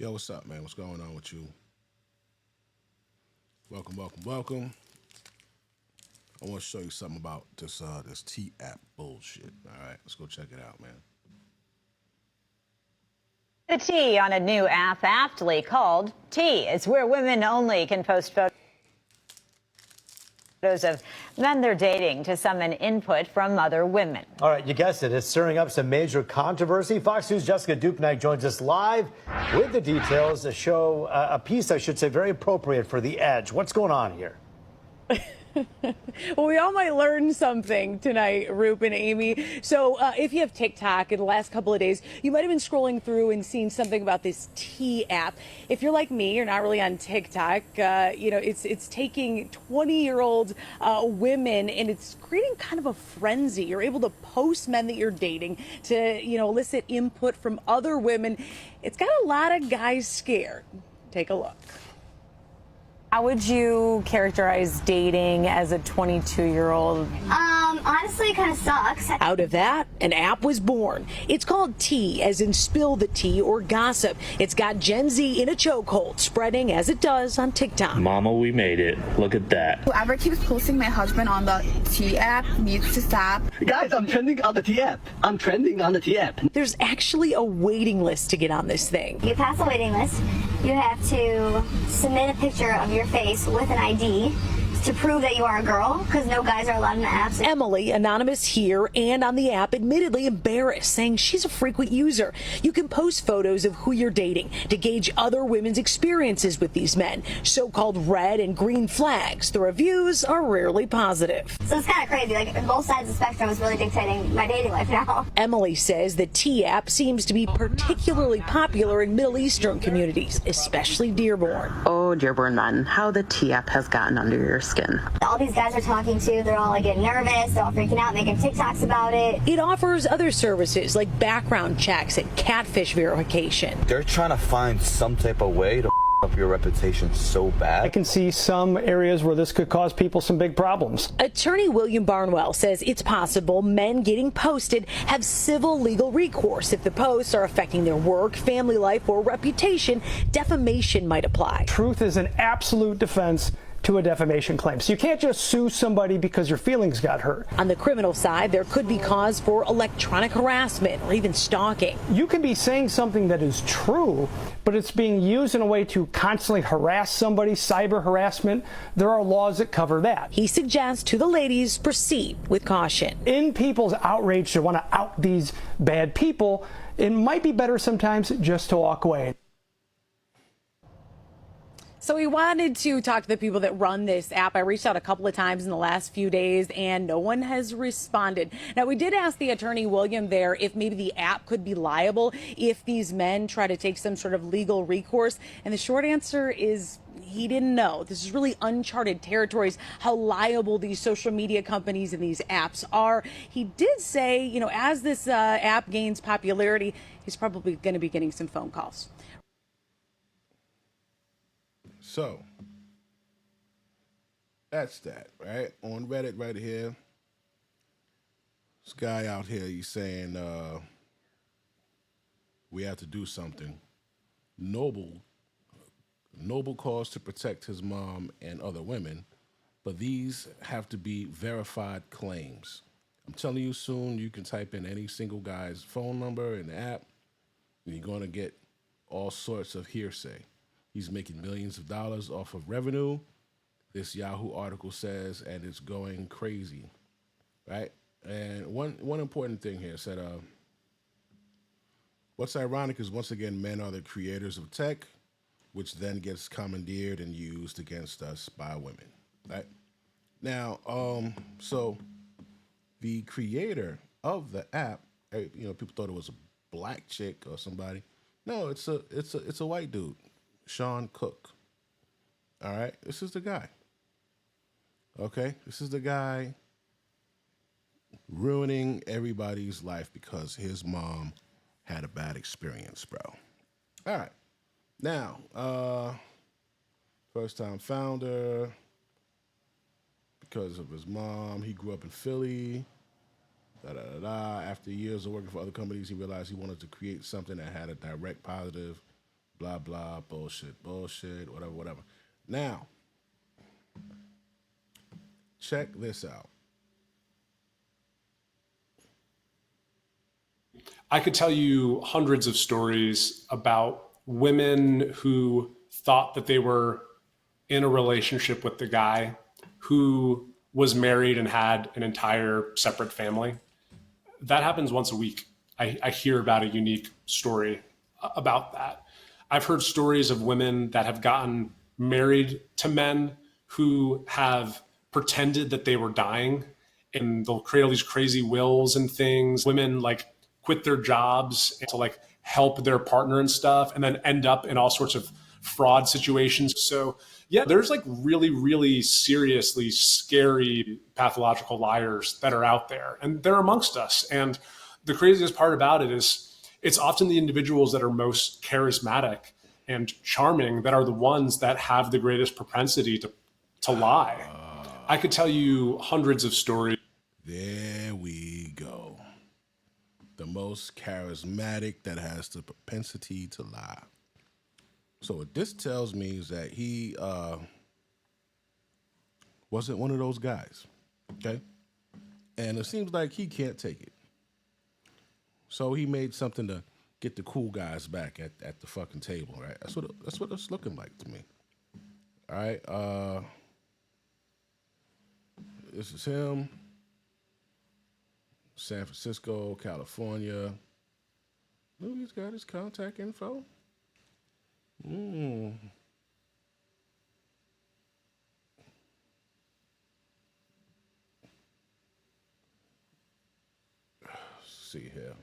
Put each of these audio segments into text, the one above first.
Yo, what's up, man? What's going on with you? Welcome, welcome, welcome. I want to show you something about this T app bullshit. All right, let's go check it out, man. The T on a new app aptly called T. It's where women only can post photos of men they're dating to summon input from other women. All right, you guessed it. It's stirring up some major controversy. Fox News' Jessica Dupnack joins us live with the details. A piece, I should say, very appropriate for The Edge. What's going on here? Well, we all might learn something tonight, Roop and Amy. So if you have TikTok in the last couple of days, you might have been scrolling through and seen something about this T app. If you're like me, you're not really on TikTok. It's taking 20-year-old women and it's creating kind of a frenzy. You're able to post men that you're dating to, elicit input from other women. It's got a lot of guys scared. Take a look. How would you characterize dating as a 22-year-old? Honestly, it kind of sucks. Out of that, an app was born. It's called Tea, as in spill the tea or gossip. It's got Gen Z in a chokehold, spreading as it does on TikTok. Mama, we made it. Look at that. Whoever keeps posting my husband on the T app needs to stop. Guys, I'm trending on the T app. I'm trending on the T app. There's actually a waiting list to get on this thing. You pass a waiting list, you have to submit a picture of your face with an ID to prove that you are a girl, because no guys are allowed in the apps. Emily, anonymous here and on the app, admittedly embarrassed, saying she's a frequent user. You can post photos of who you're dating to gauge other women's experiences with these men, so-called red and green flags. The reviews are rarely positive. So it's kind of crazy. Like, both sides of the spectrum is really dictating my dating life now. Emily says the T app seems to be particularly popular in Middle Eastern communities, especially Dearborn. Oh, Dearborn men, how the T app has gotten under your skin. All these guys are talking to, they're all like getting nervous, they're all freaking out, making TikToks about it. It offers other services like background checks and catfish verification. They're trying to find some type of way to up your reputation so bad. I can see some areas where this could cause people some big problems. Attorney William Barnwell says it's possible men getting posted have civil legal recourse. If the posts are affecting their work, family life, or reputation, defamation might apply. Truth is an absolute defense to a defamation claim. So you can't just sue somebody because your feelings got hurt. On the criminal side, there could be cause for electronic harassment or even stalking. You can be saying something that is true, but it's being used in a way to constantly harass somebody, cyber harassment. There are laws that cover that. He suggests to the ladies proceed with caution. In people's outrage to want to out these bad people, it might be better sometimes just to walk away. So we wanted to talk to the people that run this app. I reached out a couple of times in the last few days and no one has responded. Now, we did ask the attorney William there if maybe the app could be liable if these men try to take some sort of legal recourse. And the short answer is he didn't know. This is really uncharted territories, how liable these social media companies and these apps are. He did say, as this app gains popularity, he's probably going to be getting some phone calls. So, that's that, right? On Reddit right here, this guy out here, he's saying, we have to do something. Noble cause to protect his mom and other women, but these have to be verified claims. I'm telling you, soon you can type in any single guy's phone number in the app, and you're going to get all sorts of hearsay. He's making millions of dollars off of revenue, this Yahoo article says, and it's going crazy, right? And one important thing here said, what's ironic is, once again, men are the creators of tech, which then gets commandeered and used against us by women, right? Now, so the creator of the app, people thought it was a black chick or somebody. No, it's a white dude. Sean Cook. All right, this is the guy. Okay, this is the guy ruining everybody's life because his mom had a bad experience, bro. All right, now, first time founder, because of his mom, he grew up in Philly. After years of working for other companies, he realized he wanted to create something that had a direct positive blah, blah, bullshit, whatever. Now, check this out. I could tell you hundreds of stories about women who thought that they were in a relationship with the guy who was married and had an entire separate family. That happens once a week. I hear about a unique story about that. I've heard stories of women that have gotten married to men who have pretended that they were dying, and they'll create all these crazy wills and things. Women like quit their jobs to like help their partner and stuff, and then end up in all sorts of fraud situations. So yeah, there's like really, really seriously scary pathological liars that are out there, and they're amongst us. And the craziest part about it is it's often the individuals that are most charismatic and charming that are the ones that have the greatest propensity to lie. I could tell you hundreds of stories. There we go. The most charismatic that has the propensity to lie. So what this tells me is that he wasn't one of those guys, okay? And it seems like he can't take it. So he made something to get the cool guys back at the fucking table, right? That's what it's looking like to me. All right, this is him. San Francisco, California. Ooh, he's got his contact info. Let's see here.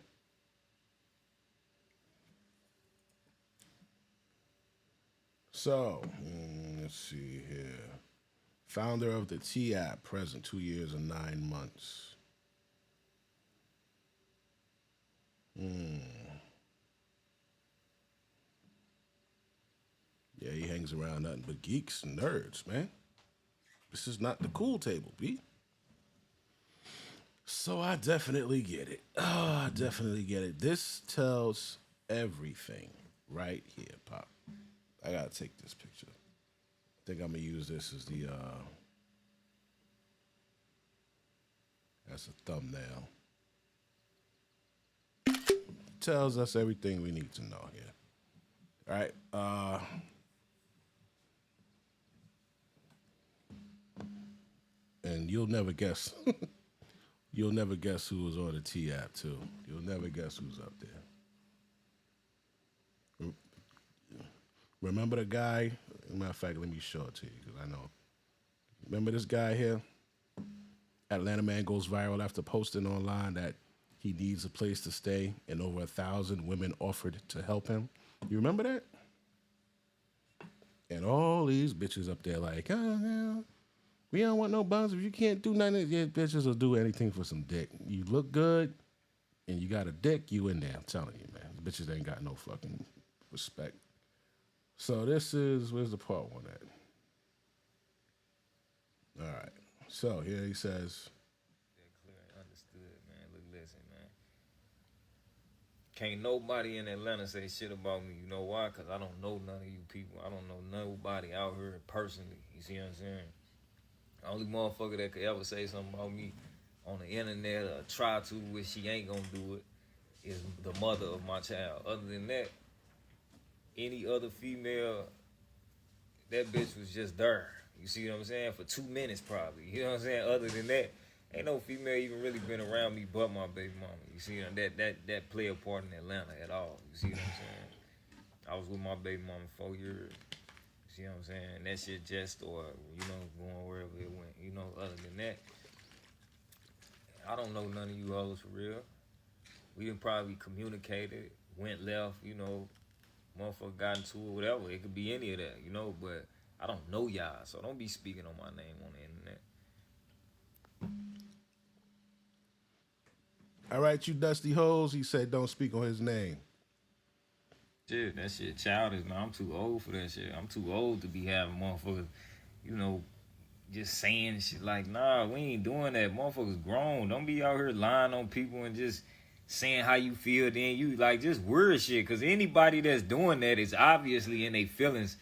So, let's see here. Founder of the T app, present 2 years and 9 months. Yeah, he hangs around nothing but geeks and nerds, man. This is not the cool table, B. So I definitely get it. Oh, I definitely get it. This tells everything right here, Pop. I gotta take this picture. I think I'm gonna use this as the as a thumbnail. Tells us everything we need to know here. All right. And you'll never guess. You'll never guess who was on the T app too. You'll never guess who's up there. Remember the guy? Matter of fact, let me show it to you because I know. Remember this guy here? Atlanta man goes viral after posting online that he needs a place to stay, and over 1,000 women offered to help him. You remember that? And all these bitches up there like, yeah, we don't want no bums. If you can't do nothing, yeah, bitches will do anything for some dick. You look good, and you got a dick, you in there. I'm telling you, man. The bitches ain't got no fucking respect. So this is, where's the part one at? All right. So here he says, clear and understood, man. Look, listen, man. Can't nobody in Atlanta say shit about me. You know why? Because I don't know none of you people. I don't know nobody out here personally. You see what I'm saying? The only motherfucker that could ever say something about me on the internet or try to, which she ain't gonna do it, is the mother of my child. Other than that, any other female, that bitch was just there. You see what I'm saying? For 2 minutes probably. You know what I'm saying? Other than that, ain't no female even really been around me but my baby mama. You see that play a part in Atlanta at all. You see what I'm saying? I was with my baby mama 4 years. You see what I'm saying? That shit just started, you know, going wherever it went. You know, other than that, I don't know none of you hoes for real. We done probably communicated, went left, you know, motherfucker got into it, whatever. It could be any of that, you know, but I don't know y'all, so don't be speaking on my name on the internet. all right, you dusty hoes, he said don't speak on his name. Shit, that shit childish, man. I'm too old for that shit. I'm too old to be having motherfuckers, you know, just saying shit like, nah, we ain't doing that. Motherfuckers grown. Don't be out here lying on people and just saying how you feel, then you like just weird shit. Cause anybody that's doing that is obviously in their feelings.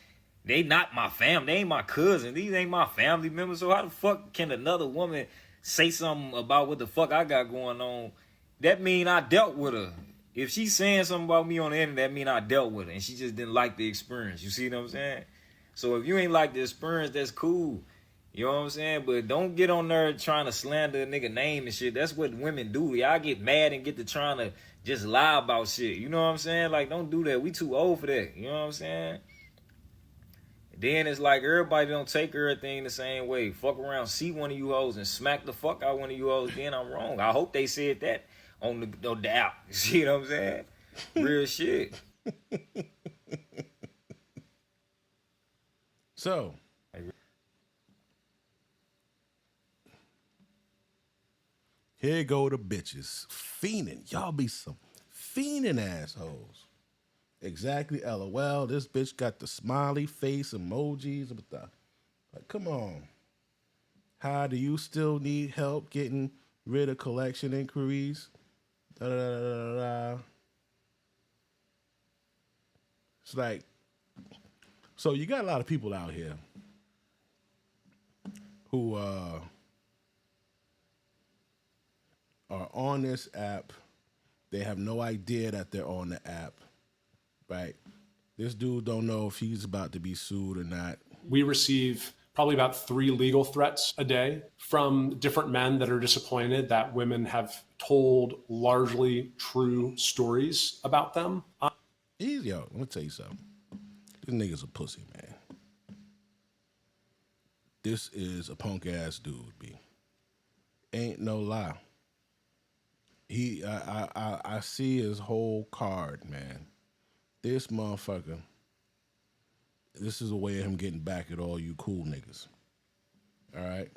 They not my family. They ain't my cousin. These ain't my family members. So how the fuck can another woman say something about what the fuck I got going on? That mean I dealt with her. If she's saying something about me on the internet, that mean I dealt with her. And she just didn't like the experience. You see what I'm saying? So if you ain't like the experience, that's cool. You know what I'm saying? But don't get on there trying to slander a nigga name and shit. That's what women do. Y'all get mad and get to trying to just lie about shit. You know what I'm saying? Like, don't do that. We too old for that. You know what I'm saying? Then it's like everybody don't take everything the same way. Fuck around, see one of you hoes and smack the fuck out one of you hoes, then I'm wrong. I hope they said that on the app. You see what I'm saying? Real shit. So, here go the bitches. Fiending. Y'all be some fiending assholes. Exactly, LOL. This bitch got the smiley face emojis. Like, come on. How do you still need help getting rid of collection inquiries? Da, da, da, da, da. It's like, so you got a lot of people out here who are on this app. They have no idea that they're on the app. Right. This dude don't know if he's about to be sued or not. We receive probably about 3 legal threats a day from different men that are disappointed that women have told largely true stories about them. Yo, let me tell you something. This nigga's a pussy, man. This is a punk ass dude, B. Ain't no lie. I see his whole card, man. This motherfucker, this is a way of him getting back at all you cool niggas. All right?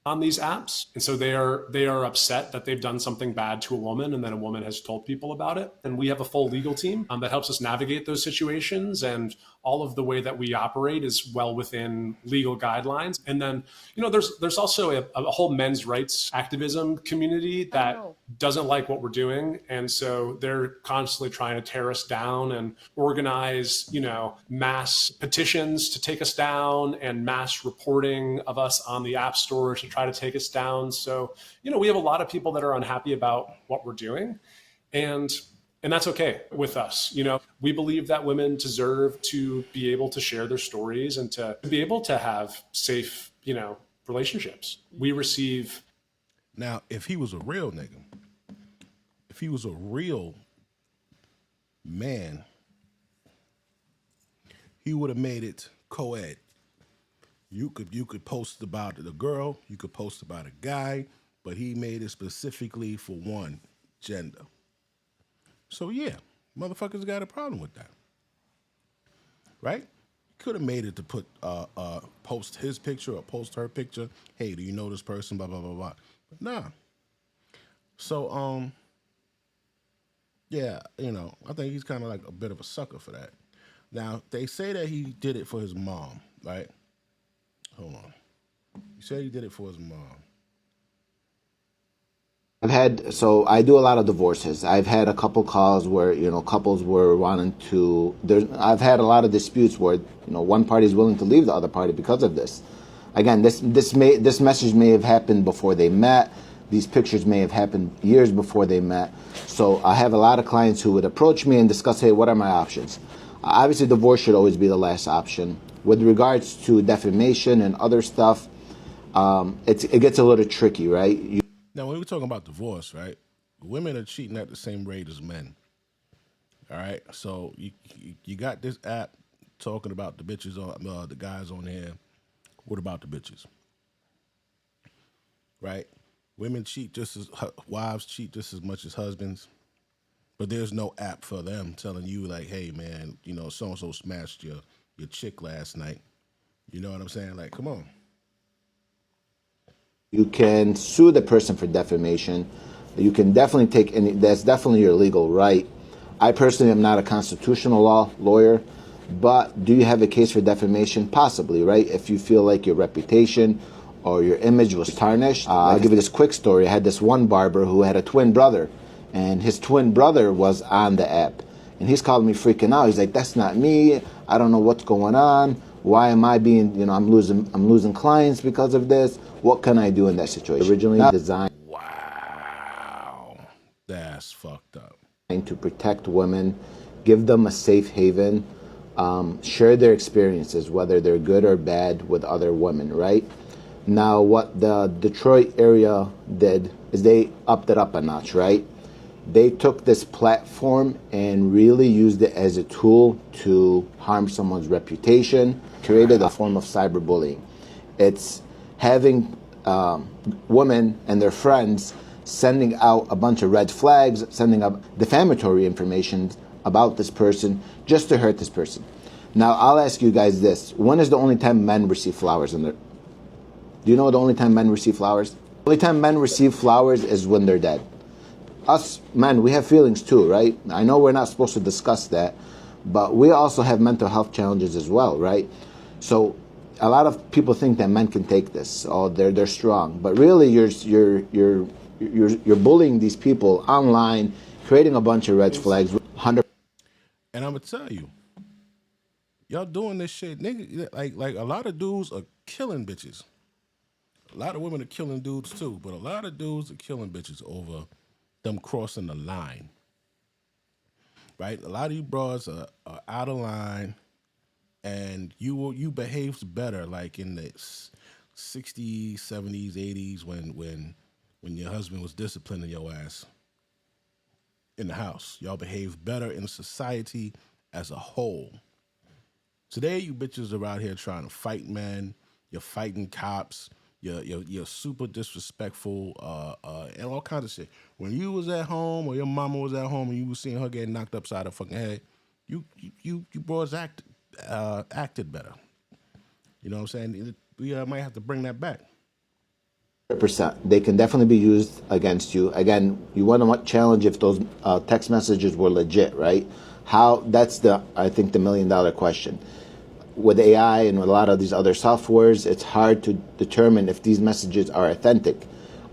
On these apps. And so they are upset that they've done something bad to a woman and then a woman has told people about it. And we have a full legal team that helps us navigate those situations, and all of the way that we operate is well within legal guidelines. And then, you know, there's also a whole men's rights activism community that doesn't like what we're doing. And so they're constantly trying to tear us down and organize, you know, mass petitions to take us down and mass reporting of us on the app store to try to take us down. So, you know, we have a lot of people that are unhappy about what we're doing. And that's okay with us. You know, we believe that women deserve to be able to share their stories and to be able to have safe, you know, relationships. We receive. Now, if he was a real nigga, if he was a real man, he would have made it co-ed. You could post about the girl, you could post about a guy, but he made it specifically for one gender. So yeah, motherfuckers got a problem with that, right? Could have made it to put post his picture or post her picture. Hey, do you know this person? Blah blah blah blah. But nah. So yeah, you know, I think he's kind of like a bit of a sucker for that. Now they say that he did it for his mom, right? Hold on. He said he did it for his mom. So I do a lot of divorces. I've had a couple calls where, you know, couples were wanting to, I've had a lot of disputes where, you know, one party is willing to leave the other party because of this. Again, this message may have happened before they met. These pictures may have happened years before they met. So I have a lot of clients who would approach me and discuss, hey, what are my options? Obviously, divorce should always be the last option. With regards to defamation and other stuff, it gets a little tricky, right? Now, when we're talking about divorce, right, women are cheating at the same rate as men. All right, so you got this app talking about the bitches on the guys on here. What about the bitches? Right, women cheat wives cheat just as much as husbands, but there's no app for them telling you like, hey man, you know, so and so smashed your chick last night. You know what I'm saying? Like, come on. You can sue the person for defamation. You can definitely that's definitely your legal right. I personally am not a constitutional law lawyer, but do you have a case for defamation? Possibly, right? If you feel like your reputation or your image was tarnished. I'll give you this quick story. I had this one barber who had a twin brother. and his twin brother was on the app. And he's calling me freaking out. He's like, that's not me. I don't know what's going on. Why am I being, I'm losing clients because of this. What can I do in that situation? Originally designed. Wow. That's fucked up. To protect women, give them a safe haven, share their experiences, whether they're good or bad, with other women, right? Now, what the Detroit area did is they upped it up a notch, right? They took this platform and really used it as a tool to harm someone's reputation, created a form of cyberbullying. It's having women and their friends sending out a bunch of red flags, sending up defamatory information about this person just to hurt this person. Now, I'll ask you guys this. When is the only time men receive flowers in their... Do you know the only time men receive flowers? The only time men receive flowers is when they're dead. Us men, we have feelings too, right? I know we're not supposed to discuss that, but we also have mental health challenges as well, right? So a lot of people think that men can take this, or they're strong, but really you're bullying these people online, creating a bunch of red flags. 100. And I'm gonna tell you, y'all doing this shit, nigga. Like a lot of dudes are killing bitches. A lot of women are killing dudes too, but a lot of dudes are killing bitches over them crossing the line. Right? A lot of you bras are out of line, and you behaved better like in the 60s, 70s, 80s when your husband was disciplining your ass in the house. Y'all behaved better in society as a whole. Today, you bitches are out here trying to fight men. You're fighting cops. You're super disrespectful and all kinds of shit. When you was at home or your mama was at home and you was seeing her getting knocked upside her fucking head, you bros acted better. You know what I'm saying? We might have to bring that back. 100%. They can definitely be used against you. Again, you want to challenge if those text messages were legit, right? That's I think the $1 million question. With AI and with a lot of these other softwares, it's hard to determine if these messages are authentic.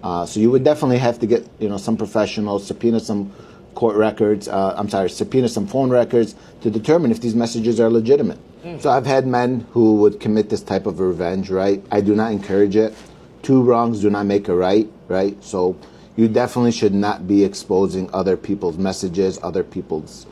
So you would definitely have to get, some professionals, subpoena some court records, subpoena some phone records to determine if these messages are legitimate. So I've had men who would commit this type of revenge, right? I do not encourage it. Two wrongs do not make a right, right? So you definitely should not be exposing other people's messages, other people's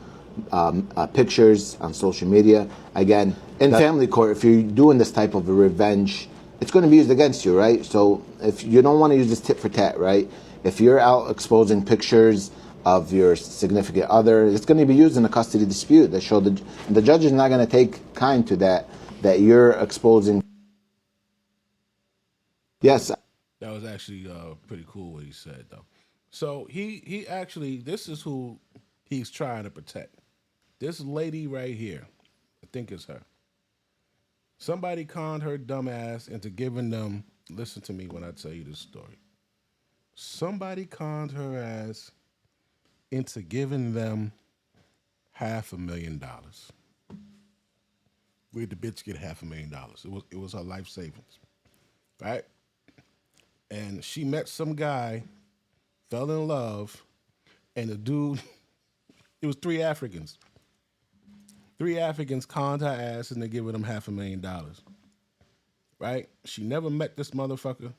pictures on social media. Again, in family court, if you're doing this type of a revenge, it's going to be used against you, right? So if you don't want to use this tit for tat, right? If you're out exposing pictures of your significant other, it's going to be used in a custody dispute that show the judge is not going to take kind to that you're exposing. Yes. That was actually pretty cool what he said, though. So he actually, this is who he's trying to protect. This lady right here, I think it's her. Somebody conned her dumb ass into giving them, listen to me when I tell you this story. Somebody conned her ass into giving them $500,000. Where'd the bitch get $500,000? It was her life savings, right? And she met some guy, fell in love, and the dude, it was 3 Africans. 3 Africans conned her ass and they're giving them $500,000. Right? She never met this motherfucker,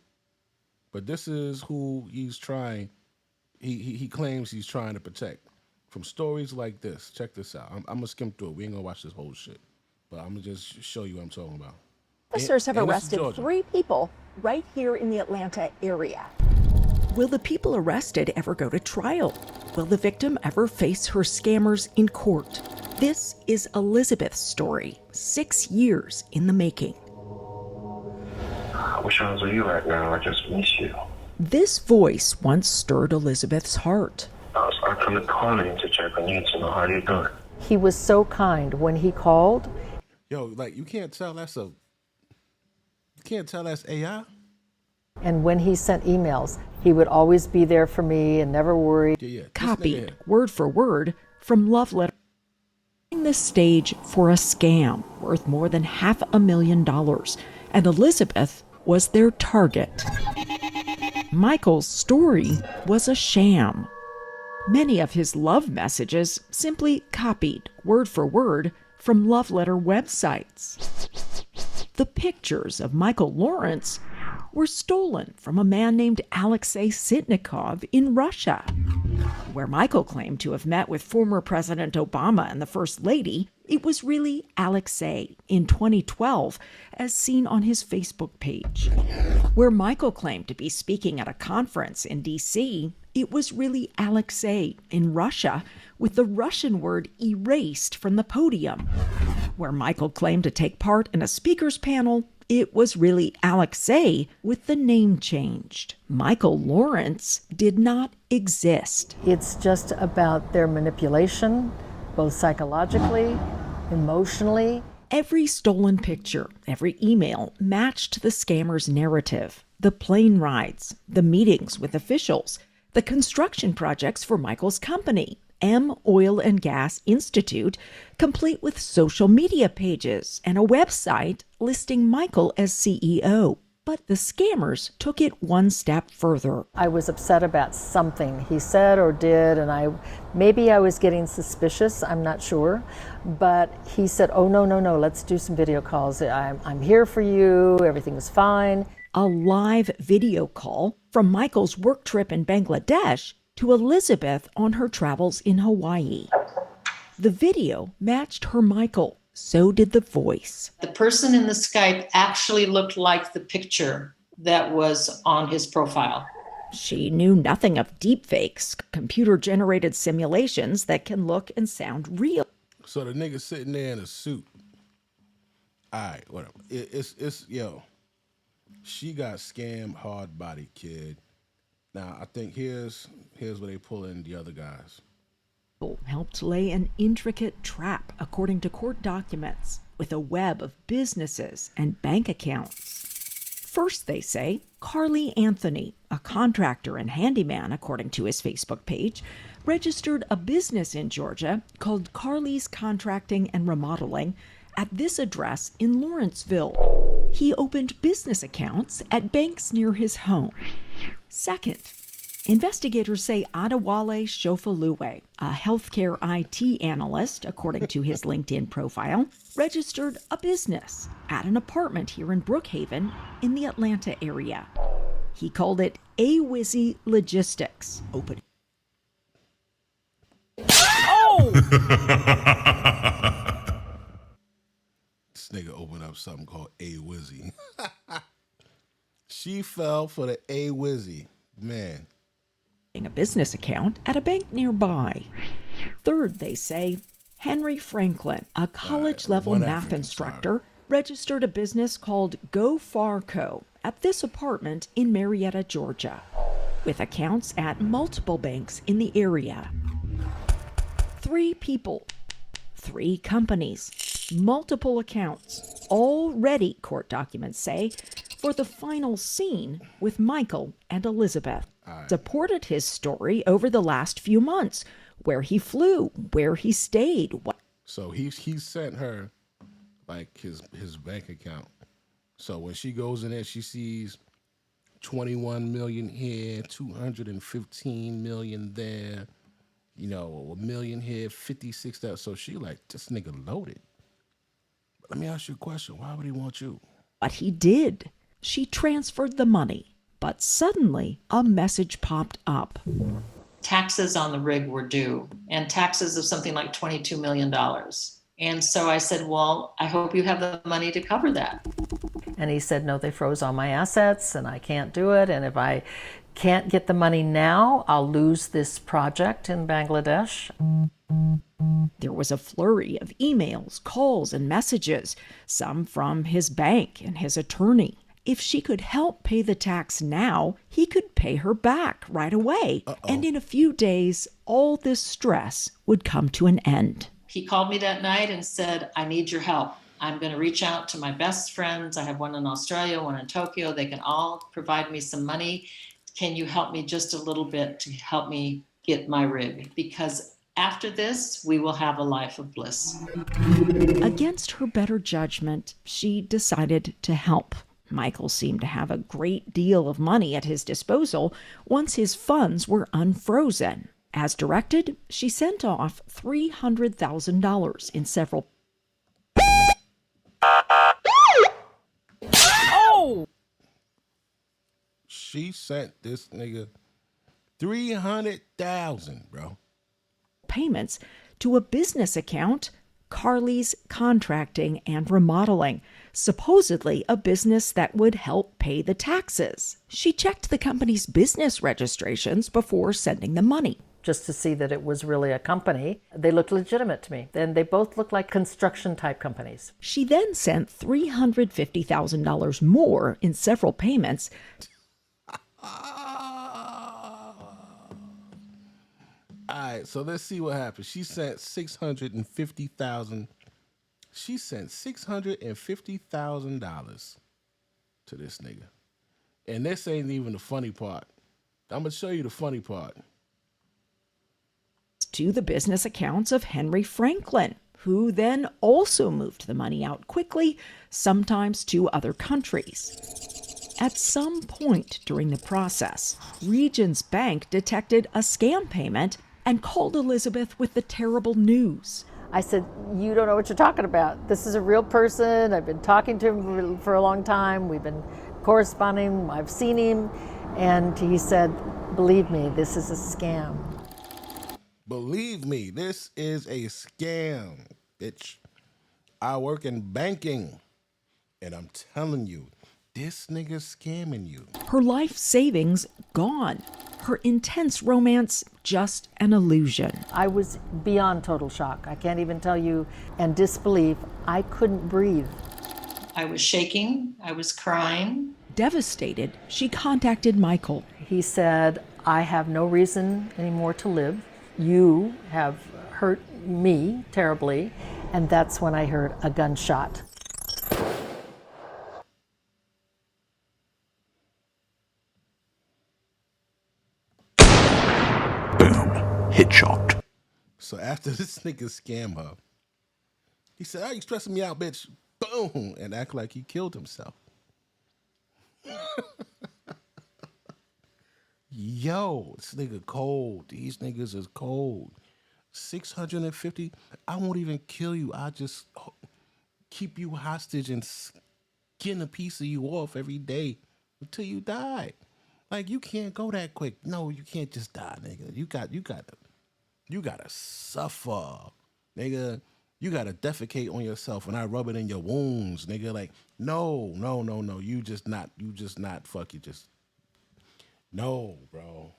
but this is who he's trying. He claims he's trying to protect from stories like this. Check this out. I'm gonna skim through it. We ain't gonna watch this whole shit, but I'm gonna just show you what I'm talking about. Officers have arrested 3 people right here in the Atlanta area. Will the people arrested ever go to trial? Will the victim ever face her scammers in court? This is Elizabeth's story, 6 years in the making. Which ones are you right now? I just miss you. This voice once stirred Elizabeth's heart. I was actually calling to check on you to know how you're doing. He was so kind when he called. Yo, like you can't tell that's AI. And when he sent emails, he would always be there for me and never worry. Copied word for word from love letter. The stage for a scam worth more than $500,000, and Elizabeth was their target. Michael's story was a sham. Many of his love messages simply copied, word for word, from love letter websites. The pictures of Michael Lawrence were stolen from a man named Alexei Sitnikov in Russia, where Michael claimed to have met with former President Obama and the First Lady. It was really Alexei in 2012, as seen on his Facebook page. Where Michael claimed to be speaking at a conference in D.C., it was really Alexei in Russia, with the Russian word erased from the podium. Where Michael claimed to take part in a speaker's panel, it was really Alexei with the name changed. Michael Lawrence did not exist. It's just about their manipulation, both psychologically, emotionally. Every stolen picture, every email matched the scammer's narrative. The plane rides, the meetings with officials, the construction projects for Michael's company, M Oil and Gas Institute, complete with social media pages and a website listing Michael as CEO. But the scammers took it one step further. I was upset about something he said or did, and maybe I was getting suspicious, I'm not sure. But he said, oh, no, let's do some video calls. I'm here for you, everything's fine. A live video call from Michael's work trip in Bangladesh to Elizabeth on her travels in Hawaii. The video matched her Michael. So did the voice. The person in the Skype actually looked like the picture that was on his profile. She knew nothing of deepfakes, computer-generated simulations that can look and sound real. So the nigga sitting there in a suit. All right, whatever. Yo, she got scammed hard body, kid. Now, I think here's where they pull in the other guys. Helped lay an intricate trap, according to court documents, with a web of businesses and bank accounts. First, they say, Carly Anthony, a contractor and handyman, according to his Facebook page, registered a business in Georgia called Carly's Contracting and Remodeling at this address in Lawrenceville. He opened business accounts at banks near his home. Second, investigators say Adewale Shofalue, a healthcare IT analyst, according to his LinkedIn profile, registered a business at an apartment here in Brookhaven in the Atlanta area. He called it A-Wizzy Logistics. Open. Oh! This nigga opened up something called A-Wizzy. She fell for the A-Wizzy. Man. A business account at a bank nearby. Third, they say, Henry Franklin, a college-level math instructor, registered a business called Go Farco at this apartment in Marietta, Georgia, with accounts at multiple banks in the area. 3 people, 3 companies, multiple accounts, all ready, court documents say, for the final scene with Michael and Elizabeth. Supported his story over the last few months, where he flew, where he stayed. So he sent her like his bank account. So when she goes in there, she sees 21 million here, 215 million there, you know, 1 million here, 56 that. So she like, this nigga loaded. But let me ask you a question. Why would he want you? But he did. She transferred the money. But suddenly, a message popped up. Taxes on the rig were due, and taxes of something like $22 million. And so I said, well, I hope you have the money to cover that. And he said, no, they froze all my assets and I can't do it. And if I can't get the money now, I'll lose this project in Bangladesh. There was a flurry of emails, calls, and messages, some from his bank and his attorney. If she could help pay the tax now, he could pay her back right away. And in a few days, all this stress would come to an end. He called me that night and said, I need your help. I'm going to reach out to my best friends. I have one in Australia, one in Tokyo. They can all provide me some money. Can you help me just a little bit to help me get my rig? Because after this, we will have a life of bliss. Against her better judgment, she decided to help. Michael seemed to have a great deal of money at his disposal once his funds were unfrozen. As directed, she sent off $300,000 in several. Oh! She sent this nigga $300,000, bro. Payments to a business account, Carly's Contracting and Remodeling, supposedly a business that would help pay the taxes. She checked the company's business registrations before sending the money. Just to see that it was really a company. They looked legitimate to me. And they both looked like construction type companies. She then sent $350,000 more in several payments. All right, so let's see what happened. She sent $650,000. She sent $650,000 to this nigga. And this ain't even the funny part. I'm going to show you the funny part. To the business accounts of Henry Franklin, who then also moved the money out quickly, sometimes to other countries. At some point during the process, Regions Bank detected a scam payment and called Elizabeth with the terrible news. I said, you don't know what you're talking about. This is a real person. I've been talking to him for a long time. We've been corresponding. I've seen him. And he said, believe me, this is a scam. Believe me, this is a scam, bitch. I work in banking, and I'm telling you, this nigga's scamming you. Her life savings gone. Her intense romance just an illusion. I was beyond total shock. I can't even tell you, and disbelief. I couldn't breathe. I was shaking. I was crying. Devastated, she contacted Michael. He said, I have no reason anymore to live. You have hurt me terribly. And that's when I heard a gunshot. Headshot. So after this nigga scam her, he said, "Oh, you stressing me out, bitch." Boom. And act like he killed himself. Yo, this nigga cold. These niggas is cold. 650. I won't even kill you. I just keep you hostage and skin a piece of you off every day until you die. Like, you can't go that quick. No, you can't just die, nigga. You gotta suffer, nigga. You gotta defecate on yourself and I rub it in your wounds, nigga. Like, no. You just not fuck you just. No, bro.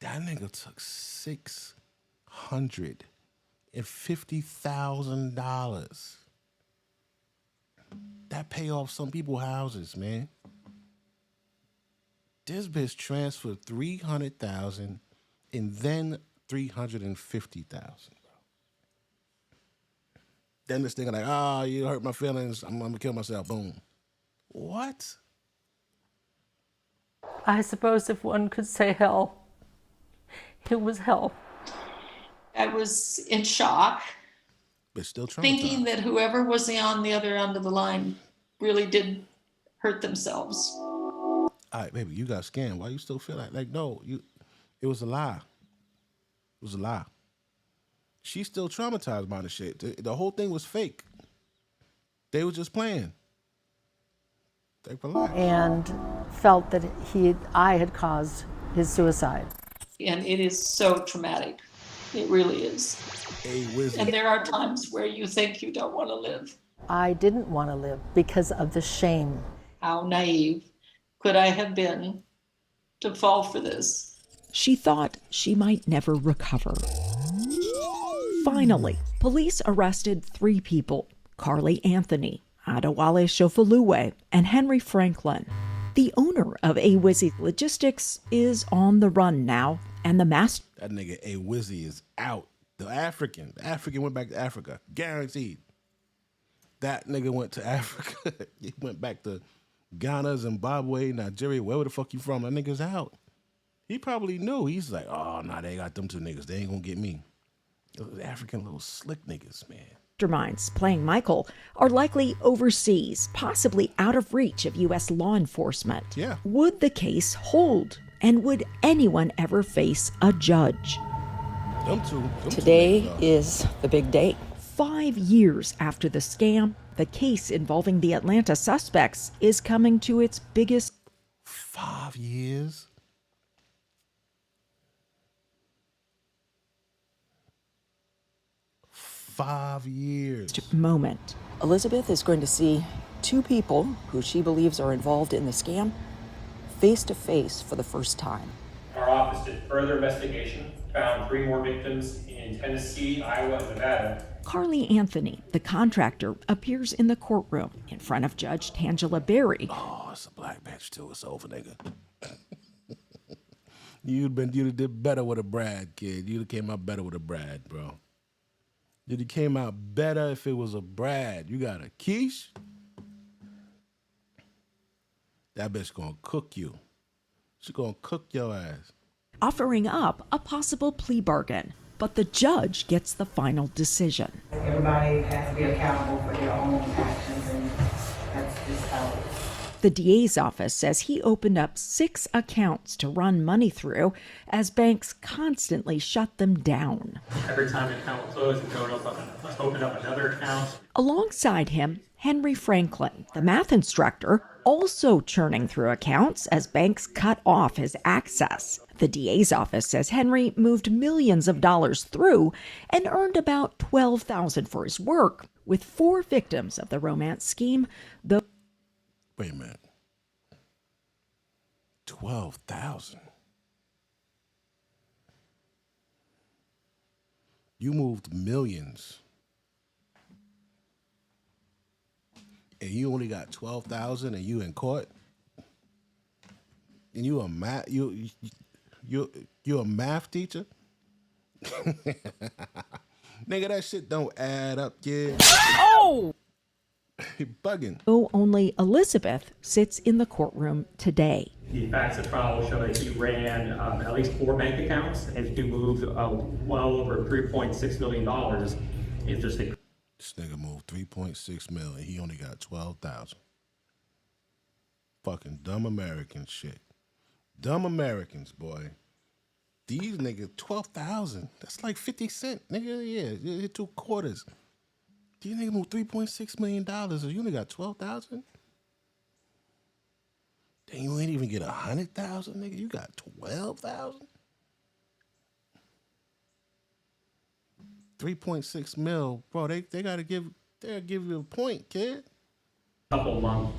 That nigga took $650,000. That pay off some people's houses, man. This bitch transferred $300,000 and then $350,000, bro. Then this nigga like, oh, you hurt my feelings. I'm gonna kill myself. Boom. What? I suppose if one could say hell, it was hell. I was in shock, but still thinking that whoever was on the other end of the line really did hurt themselves. All right, baby, you got scammed. Why you still feel like no, it was a lie. It was a lie. She's still traumatized by the shit. The whole thing was fake. They were just playing. They relaxed. And felt that I had caused his suicide. And it is so traumatic. It really is. And there are times where you think you don't want to live. I didn't want to live because of the shame. How naive could I have been to fall for this? She thought she might never recover. Finally, police arrested 3 people: Carly Anthony, Adewale Shofoluwe, and Henry Franklin. The owner of A-Wizzy Logistics is on the run now, and the master... That nigga A-Wizzy is out. The African went back to Africa. Guaranteed. That nigga went to Africa. He went back to Ghana, Zimbabwe, Nigeria, wherever the fuck you from. That nigga's out. He probably knew. He's like, oh, nah, they got them 2 niggas. They ain't gonna get me. Those African little slick niggas, man. Masterminds playing Michael are likely overseas, possibly out of reach of U.S. law enforcement. Yeah. Would the case hold And would anyone ever face a judge? Today is the big day. 5 years after the scam, the case involving the Atlanta suspects is coming to its biggest 5 years? moment. Elizabeth is going to see two people who she believes are involved in the scam face to face for the first time. Our office did further investigation, found 3 more victims in Tennessee, Iowa, and Nevada. Carly Anthony, the contractor, appears in the courtroom in front of Judge Tangela Berry. Oh, it's a black bitch too. It's over, nigga. You'd have did better with a Brad, kid. You'd have came out better with a Brad, bro. You'd have came out better if it was a Brad. You got a quiche? That bitch gonna cook you. She gonna cook your ass. Offering up a possible plea bargain, but the judge gets the final decision. Everybody has to be accountable for their own actions, and that's just how it is. The DA's office says he opened up 6 accounts to run money through as banks constantly shut them down. Every time an account was closed, let's open up another account. Alongside him, Henry Franklin, the math instructor, also churning through accounts as banks cut off his access. The DA's office says Henry moved millions of dollars through and earned about $12,000 for his work. With 4 victims of the romance scheme, Wait a minute. 12,000. You moved millions. And you only got 12,000 and you in court? And you a math you a math teacher? Nigga, that shit don't add up, kid. Oh! He bugging. Oh, only Elizabeth sits in the courtroom today. The facts of trial will show that he ran at least 4 bank accounts and he moved well over $3.6 million. It's just a... This nigga moved 3.6 million. He only got 12,000. Fucking dumb American shit. Dumb Americans, boy. These niggas, 12,000. That's like 50 cents, nigga. Yeah, 2 quarters. These niggas moved $3.6 million. So you only got 12,000? Then you ain't even get 100,000, nigga. You got 12,000? 3.6 mil, bro. They gotta give you a point, kid. Couple month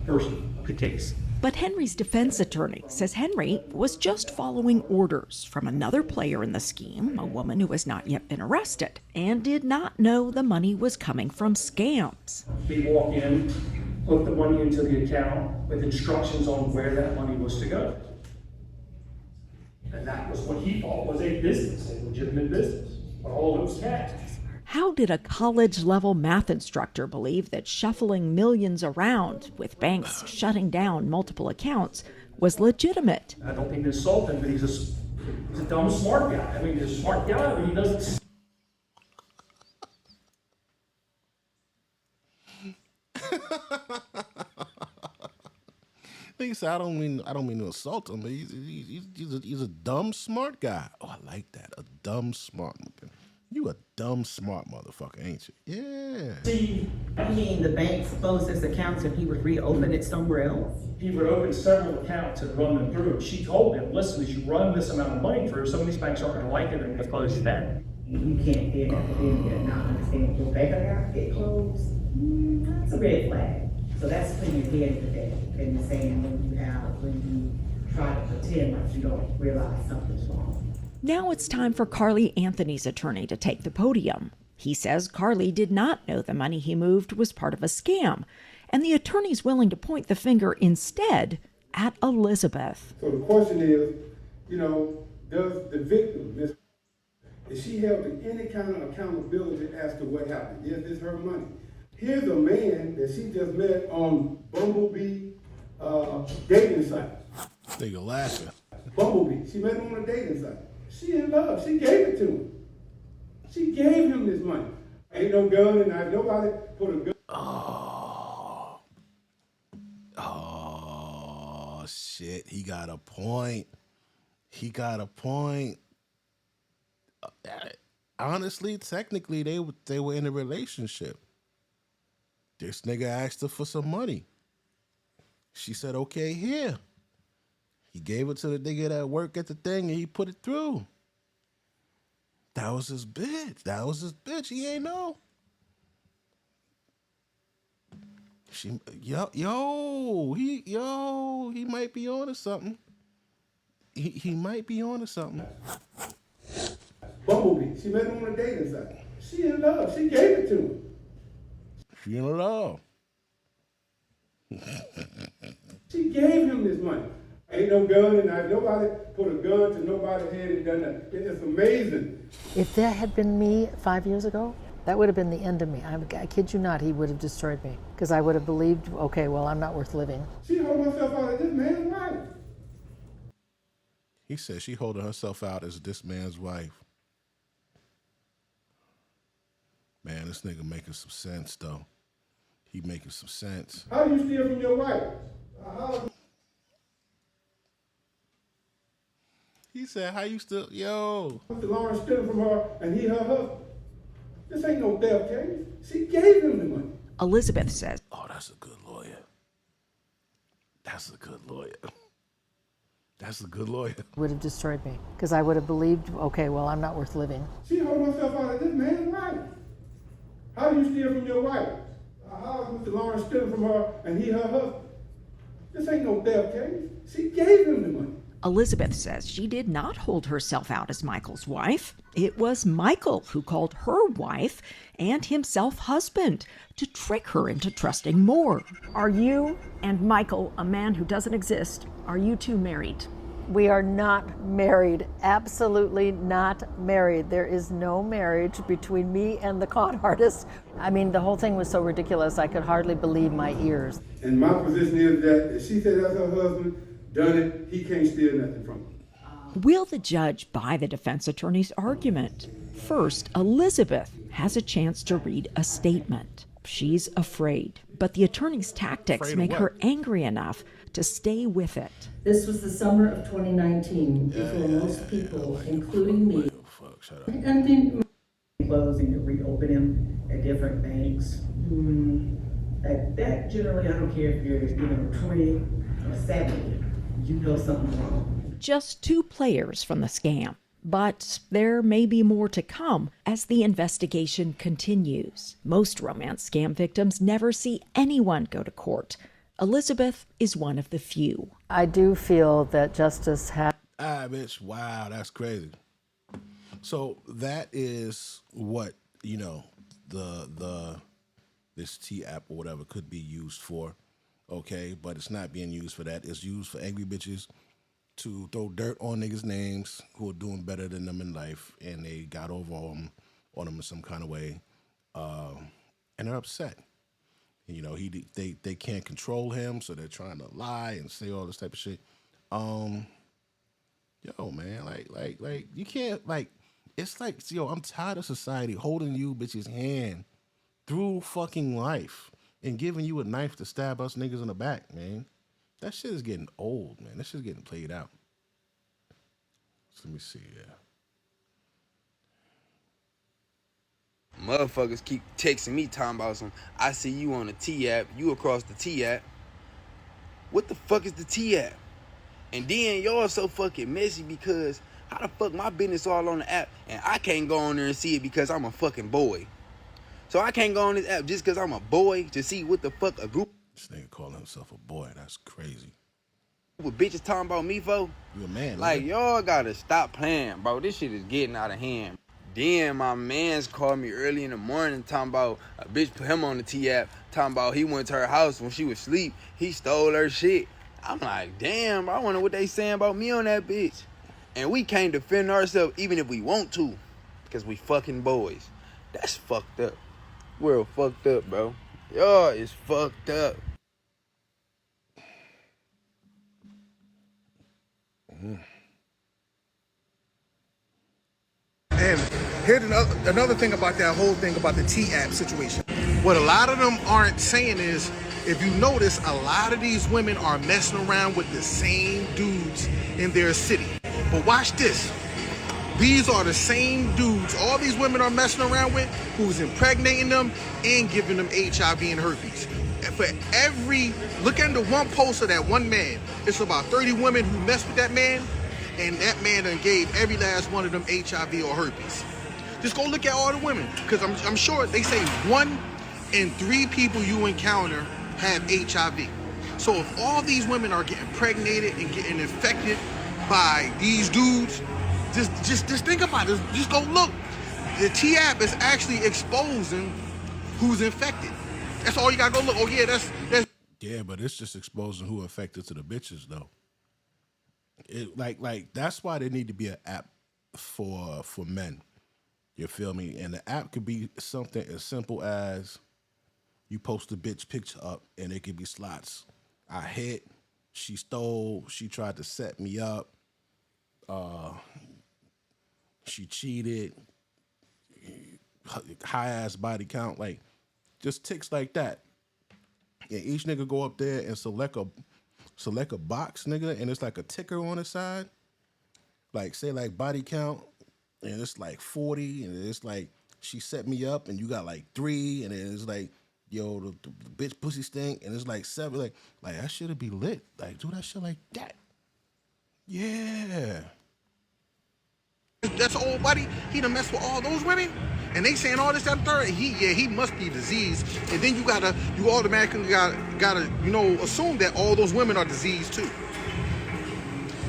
first case. But Henry's defense attorney says Henry was just following orders from another player in the scheme, a woman who has not yet been arrested, and did not know the money was coming from scams. We walk in, put the money into the account with instructions on where that money was to go. And that was what he thought was a business, a legitimate business. But all it was cash. How did a college-level math instructor believe that shuffling millions around with banks shutting down multiple accounts was legitimate? I don't think to insult him, but he's a dumb, smart guy. I mean, he's a smart guy, but he doesn't... Nigga said, I don't mean to insult him, but he's a dumb, smart guy. Oh, I like that. A dumb, smart. You a dumb, smart motherfucker, ain't you? Yeah. See, I mean, the bank closed his accounts and he would reopen it somewhere else. He would open several accounts and run them through. She told him, listen, as you run this amount of money through, some of these banks aren't going to like it and they'll close you down. You can't get at the end and not understand your bank account get closed. That's a red flag. So that's when you're getting the day. And you're saying when you try to pretend like you don't realize something's wrong. Now it's time for Carly Anthony's attorney to take the podium. He says Carly did not know the money he moved was part of a scam, and the attorney's willing to point the finger instead at Elizabeth. So the question is, does the victim, is she held to any kind of accountability as to what happened? Yes, it's her money. Here's a man that she just met on Bumblebee dating site. Nigga laughing. Bumblebee. She met him on a dating site. She in love. She gave it to him. She gave him this money. Ain't no gun and nobody put a gun. Oh, shit. shit. He got a point. He got a point. Honestly, technically, they were in a relationship. This nigga asked her for some money. She said, okay, here. He gave it to the nigga that worked at the thing, and he put it through. That was his bitch. That was his bitch. He ain't know. He might be on to something. He might be on to something. Bumblebee. She met him on a dating site. She in love. She gave it to him. She in love. She gave him this money. Ain't no gun in there. Nobody put a gun to nobody's head and done that. It's amazing. If that had been me 5 years ago, that would have been the end of me. I kid you not, he would have destroyed me. Because I would have believed, okay, well, I'm not worth living. She hold herself out as this man's wife. He said she holding herself out as this man's wife. Man, this nigga making some sense, though. He making some sense. How do you steal from your wife? He said, how you still, yo. Mr. Lawrence stealing from her and he her husband. This ain't no theft case. She gave him the money. Elizabeth says, oh, that's a good lawyer. That's a good lawyer. That's a good lawyer. Would have destroyed me. Because I would have believed, okay, well, I'm not worth living. She hold herself out as this man's wife. How do you steal from your wife? How is Mr. Lawrence stealing from her and he her husband? This ain't no theft case. She gave him the money. Elizabeth says she did not hold herself out as Michael's wife. It was Michael who called her wife and himself husband to trick her into trusting more. Are you and Michael, a man who doesn't exist, are you two married? We are not married. Absolutely not married. There is no marriage between me and the con artist. I mean, the whole thing was so ridiculous, I could hardly believe my ears. And my position is that if she said that's her husband, done it, he can't steal nothing from her. Will the judge buy the defense attorney's argument? First, Elizabeth has a chance to read a statement. She's afraid, but the attorney's tactics make her angry enough to stay with it. This was the summer of 2019, before most people, including me, and then close and you reopen them at different banks. That generally, I don't care if you're 20 or 70, you know something wrong. Just 2 players from the scam, but there may be more to come as the investigation continues. Most romance scam victims never see anyone go to court. Elizabeth is one of the few. I do feel that justice has... bitch, wow, that's crazy. So that is what, this T app or whatever could be used for, okay? But it's not being used for that. It's used for angry bitches to throw dirt on niggas' names who are doing better than them in life, and they got over on them in some kind of way, and they're upset. They can't control him, so they're trying to lie and say all this type of shit. Yo, man, like you can't, it's like, I'm tired of society holding you bitches' hand through fucking life and giving you a knife to stab us niggas in the back, man. That shit is getting old, man. That shit's getting played out. So let me see, Motherfuckers keep texting me talking about some, I see you on the T app, you across the T app. What the fuck is the T app? And then y'all so fucking messy because how the fuck my business all on the app and I can't go on there and see it because I'm a fucking boy. So I can't go on this app just because I'm a boy to see what the fuck a group. This nigga calling himself a boy, that's crazy. What bitches talking about me for? You a man, like, nigga. y'all gotta stop playing, bro. This shit is getting out of hand. Then my mans called me early in the morning talking about a bitch put him on the T app, talking about he went to her house when she was asleep. He stole her shit. I'm like, damn, bro, I wonder what they saying about me on that bitch. And we can't defend ourselves even if we want to because we fucking boys. That's fucked up. We're fucked up, bro. Y'all is fucked up. And here's another thing about that whole thing about the T app situation. What a lot of them aren't saying is if you notice, a lot of these women are messing around with the same dudes in their city. But watch this. These are the same dudes all these women are messing around with who's impregnating them and giving them HIV and herpes. And for every, look at the one post of that one man, it's about 30 women who messed with that man, and that man done gave every last one of them HIV or herpes. Just go look at all the women, because I'm sure they say 1 in 3 people you encounter have HIV. So if all these women are getting impregnated and getting infected by these dudes, just think about it. Just go look. The T-App is actually exposing who's infected. That's all you gotta go look. Oh yeah, that's Yeah, but it's just exposing who affected to the bitches though. It like that's why there need to be an app for men. You feel me? And the app could be something as simple as you post a bitch picture up and it could be slots. I hit, she stole, she tried to set me up, she cheated, high ass body count, like just ticks like that. And each nigga go up there and select a box, nigga, and it's like a ticker on the side. Like say like body count, and it's like 40, and it's like she set me up, and you got like 3, and then it's like, yo, the bitch pussy stink, and it's like 7. Like that shit'll be lit. Like do that shit like that. Yeah. That's old buddy. He done messed with all those women, and they saying all this, that, and third. He must be diseased. And then you automatically gotta assume that all those women are diseased too.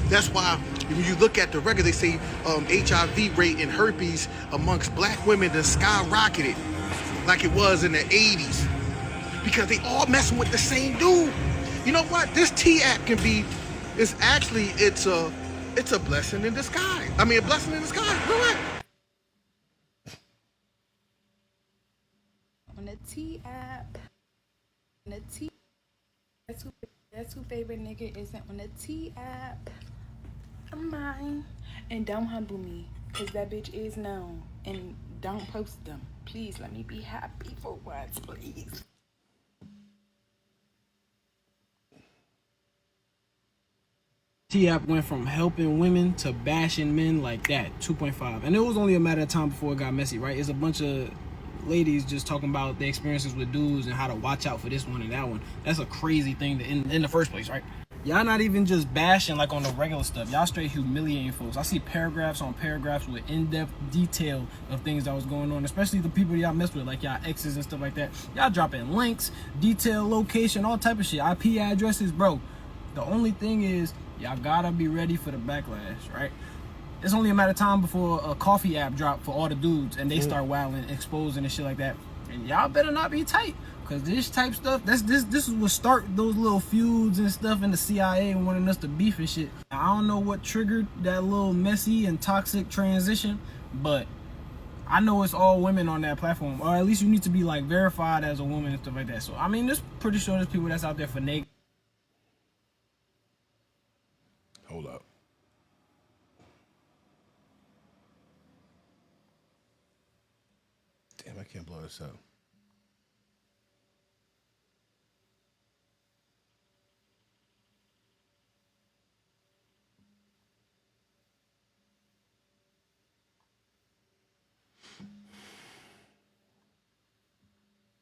That's why when you look at the record, they say HIV rate and herpes amongst black women has skyrocketed like it was in the 80s because they all messing with the same dude. You know what? This T-App can be. It's a blessing in disguise. I mean, a blessing in disguise. Right? On the T-App, that's who favorite nigga isn't on the T-App. I'm mine. And don't humble me, because that bitch is known. And don't post them. Please let me be happy for once, please. T-App went from helping women to bashing men like that, 2.5. And it was only a matter of time before it got messy, right? It's a bunch of ladies just talking about their experiences with dudes and how to watch out for this one and that one. That's a crazy thing to, in the first place, right? Y'all not even just bashing like on the regular stuff. Y'all straight humiliating folks. I see paragraphs on paragraphs with in-depth detail of things that was going on, especially the people y'all mess with, like y'all exes and stuff like that. Y'all dropping links, detail, location, all type of shit, IP addresses, bro. The only thing is, y'all gotta be ready for the backlash, right? It's only a matter of time before a coffee app drop for all the dudes and they start wilding, exposing and shit like that. And y'all better not be tight, cause this type stuff, this is what start those little feuds and stuff in the CIA and wanting us to beef and shit. I don't know what triggered that little messy and toxic transition, but I know it's all women on that platform, or at least you need to be like verified as a woman and stuff like that. So I mean, there's pretty sure there's people that's out there for naked. Hold up. Damn, I can't blow this up.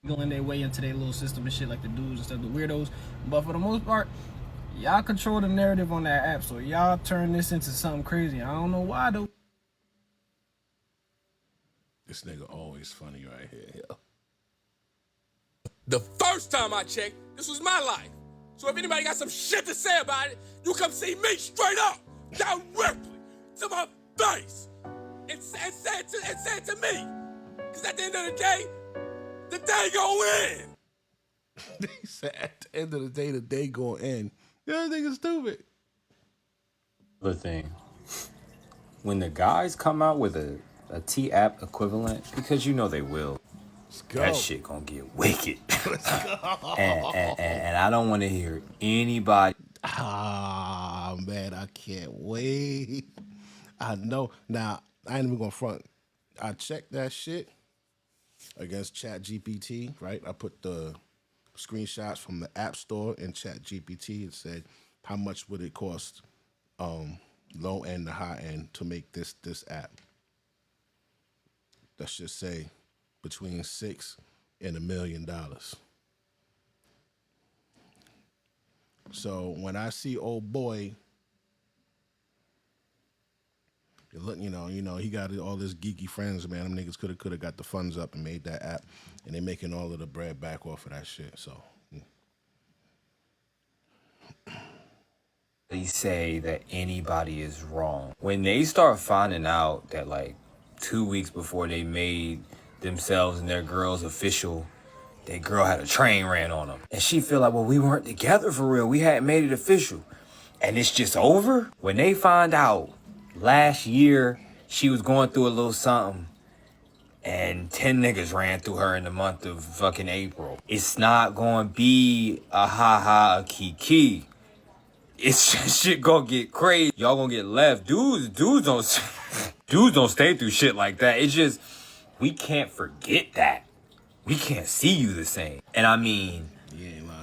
Going their way into their little system and shit, like the dudes and stuff, the weirdos. But for the most part, y'all control the narrative on that app, so y'all turn this into something crazy. I don't know why though. This nigga always funny right here. Yo. The first time I checked, this was my life. So if anybody got some shit to say about it, you come see me straight up, directly, to my face, and say it to me. Because at the end of the day gon' end. He said at the end of the day gon' end. That nigga stupid. The thing, when the guys come out with a T-App equivalent, because you know they will, that shit gonna get wicked. and I don't want to hear anybody. Ah, man, I can't wait. I know. Now, I ain't even gonna front. I checked that shit against ChatGPT, right? I put the screenshots from the App Store and ChatGPT. It said, how much would it cost, low end to high end, to make this app? Let's just say between $6 and $1 million. So when I see old boy, look, you know, he got all his geeky friends, man. Them niggas could have got the funds up and made that app, and they making all of the bread back off of that shit. So they say that anybody is wrong. When they start finding out that like 2 weeks before they made themselves and their girls official, their girl had a train ran on them. And she feel like, well, we weren't together for real. We hadn't made it official. And it's just over? When they find out last year she was going through a little something and 10 niggas ran through her in the month of fucking April, it's not going to be a ha-ha, a kiki. It's just shit gonna get crazy. Y'all gonna get left. Dudes don't stay through shit like that. It's just, we can't forget that. We can't see you the same. And I mean,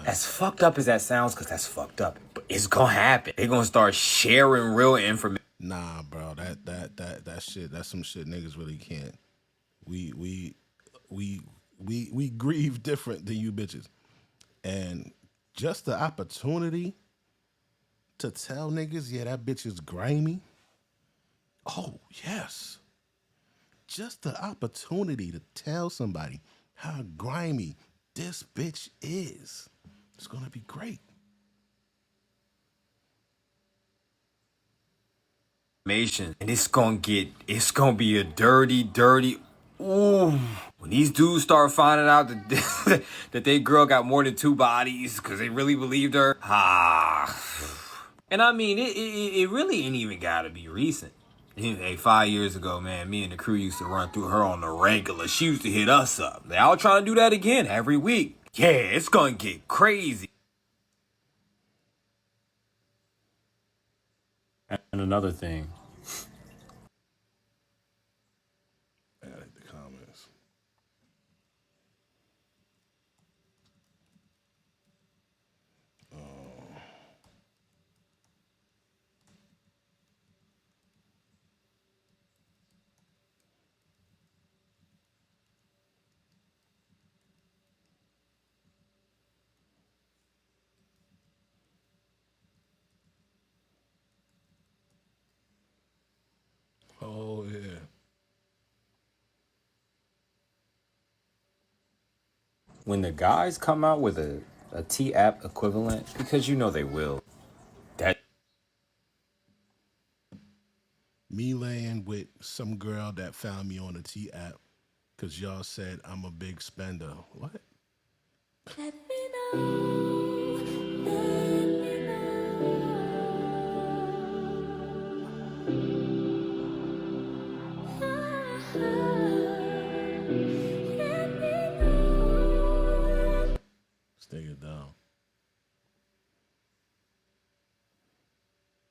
as fucked up as that sounds, because that's fucked up, but it's gonna happen. They're gonna start sharing real information. nah, bro, that shit, that's some shit niggas really can't. We grieve different than you bitches, and just the opportunity to tell niggas, yeah, that bitch is grimy. Oh, yes. Just the opportunity to tell somebody how grimy this bitch is. It's gonna be great. And it's gonna be a dirty, ooh. When these dudes start finding out that that they girl got more than 2 bodies because they really believed her, And I mean, it really ain't even gotta be recent. Hey, 5 years ago, man, me and the crew used to run through her on the regular. She used to hit us up. They all trying to do that again every week. Yeah, it's gonna get crazy. And another thing. Add the comments. Oh, yeah. When the guys come out with a T-app equivalent, because you know they will, that Me laying with some girl that found me on a T-app because y'all said I'm a big spender. What? Let me know. Let me Stay it down.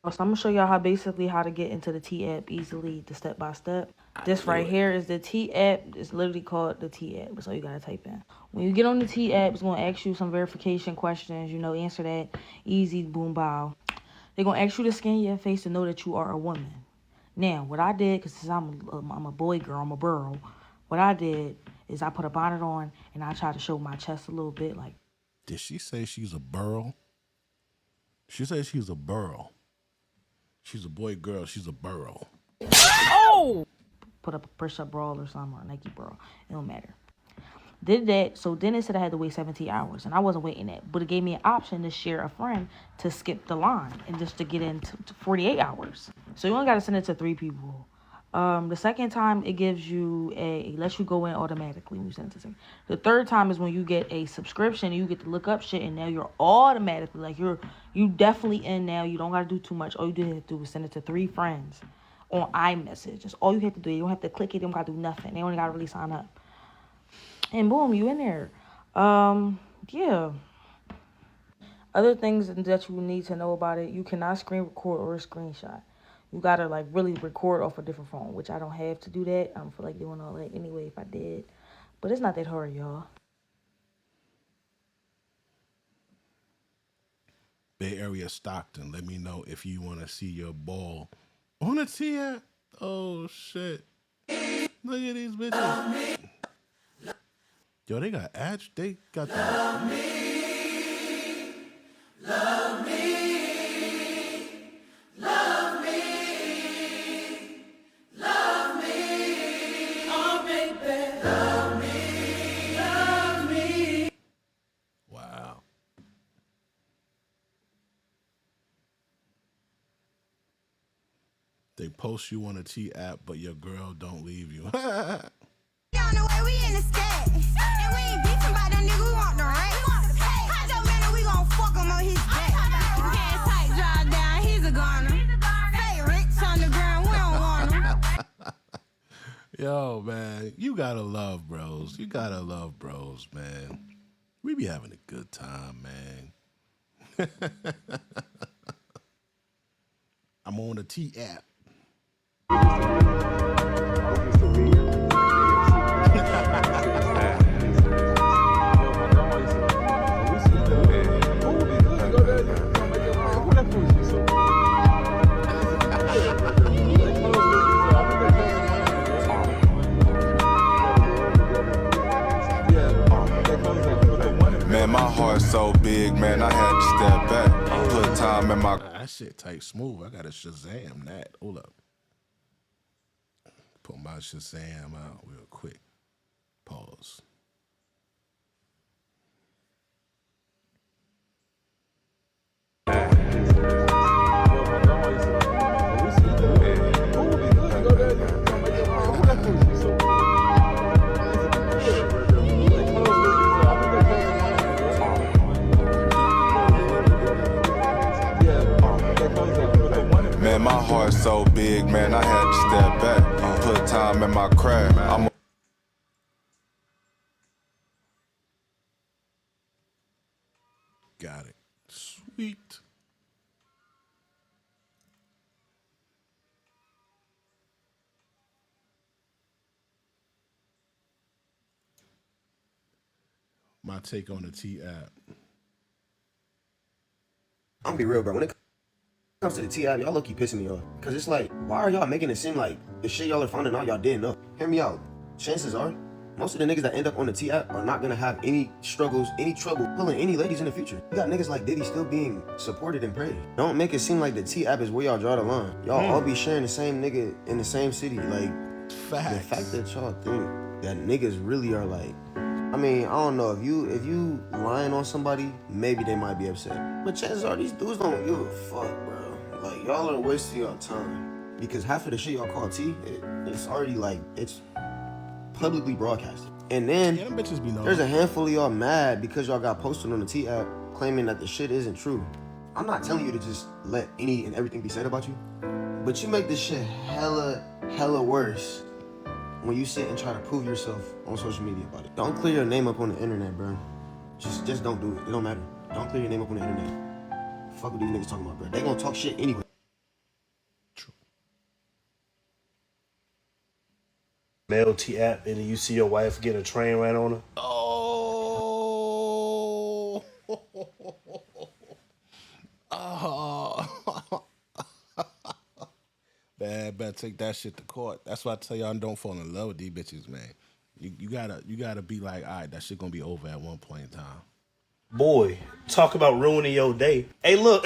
So I'm gonna show y'all how to get into the T app easily, the step by step. This right here is the T app. It's literally called the T app. That's all you gotta type in. When you get on the T app, it's gonna ask you some verification questions. You know, answer that easy, boom, bow. They're gonna ask you to scan your face to know that you are a woman. Now, what I did, because I'm a boy girl, I'm a girl. What I did is I put a bonnet on and I tried to show my chest a little bit, like. Did she say she's a burl? She said she's a burl. She's a boy girl. She's a burl. Oh! Put up a push-up brawl or something, or a Nike brawl. It don't matter. Did that, so then it said I had to wait 17 hours, and I wasn't waiting that. But it gave me an option to share a friend to skip the line and just to get into 48 hours. So you only got to send it to 3 people. The second time, it gives you it lets you go in automatically when you send it to them. The third time is when you get a subscription and you get to look up shit, and now you're automatically, like, you definitely in now. You don't got to do too much. All you have to do is send it to 3 friends on iMessage. That's all you have to do. You don't have to click it. You don't got to do nothing. They only got to really sign up. And boom, you in there. Yeah. Other things that you need to know about it, you cannot screen record or screenshot. You gotta like really record off a different phone, which I don't have to do that. I don't feel like doing all that anyway if I did. But it's not that hard, y'all. Bay Area Stockton. Let me know if you want to see your ball on a T app. Oh shit! Look at these bitches. Yo, they got ads. They got the. Love me, love me, love me, love me, oh baby, love me, love me. Wow. They post you on a T app, but your girl don't leave you. On the way, we in the scat. And we ain't beefing by them niggas, we want the racks. Hot dog man, we gon' fuck him on his back. Gas tight, drive down, he's a goner. Fake rich on the ground, we don't want him. Yo, man, you gotta love bros. You gotta love bros, man. We be having a good time, man. I'm on the T app. Man, my heart's so big, man, I had to step back. Put time in my... That shit type smooth. I gotta Shazam that. Hold up. Put my Shazam out real quick. Pause. Man, my heart's so big, man, I had to step back. Put time in my craft. I'm Got it. Sweet. My take on the T app. I'm gonna be real, bro. When it comes to the T app, y'all low-key pissing me off. Cause it's like, why are y'all making it seem like the shit y'all are finding out y'all didn't know? Hear me out. Chances are, most of the niggas that end up on the T app are not gonna have any struggles, any trouble pulling any ladies in the future. You got niggas like Diddy still being supported and praised. Don't make it seem like the T app is where y'all draw the line. Y'all all be sharing the same nigga in the same city. Like, facts. The fact that y'all think that niggas really are like, I mean, I don't know, if you lying on somebody, maybe they might be upset. But chances are these dudes don't give a fuck, bro. Like, y'all are wasting your time. Because half of the shit y'all call T, it's already like, it's publicly broadcasted. And then them bitches be knowing. There's a handful of y'all mad because y'all got posted on the T app claiming that the shit isn't true. I'm not telling you to just let any and everything be said about you, but you make this shit hella worse when you sit and try to prove yourself on social media about it. Don't clear your name up on the internet, bro. Just don't do it. It don't matter. Don't clear your name up on the internet. Fuck what these niggas talking about, bro. They gonna talk shit anyway. Male T app, and then you see your wife get a train ran on her. Oh. Oh. Man, better take that shit to court. That's why I tell y'all don't fall in love with these bitches, man. You gotta be like, all right, that shit gonna be over at one point in time. Boy, talk about ruining your day. Hey, look.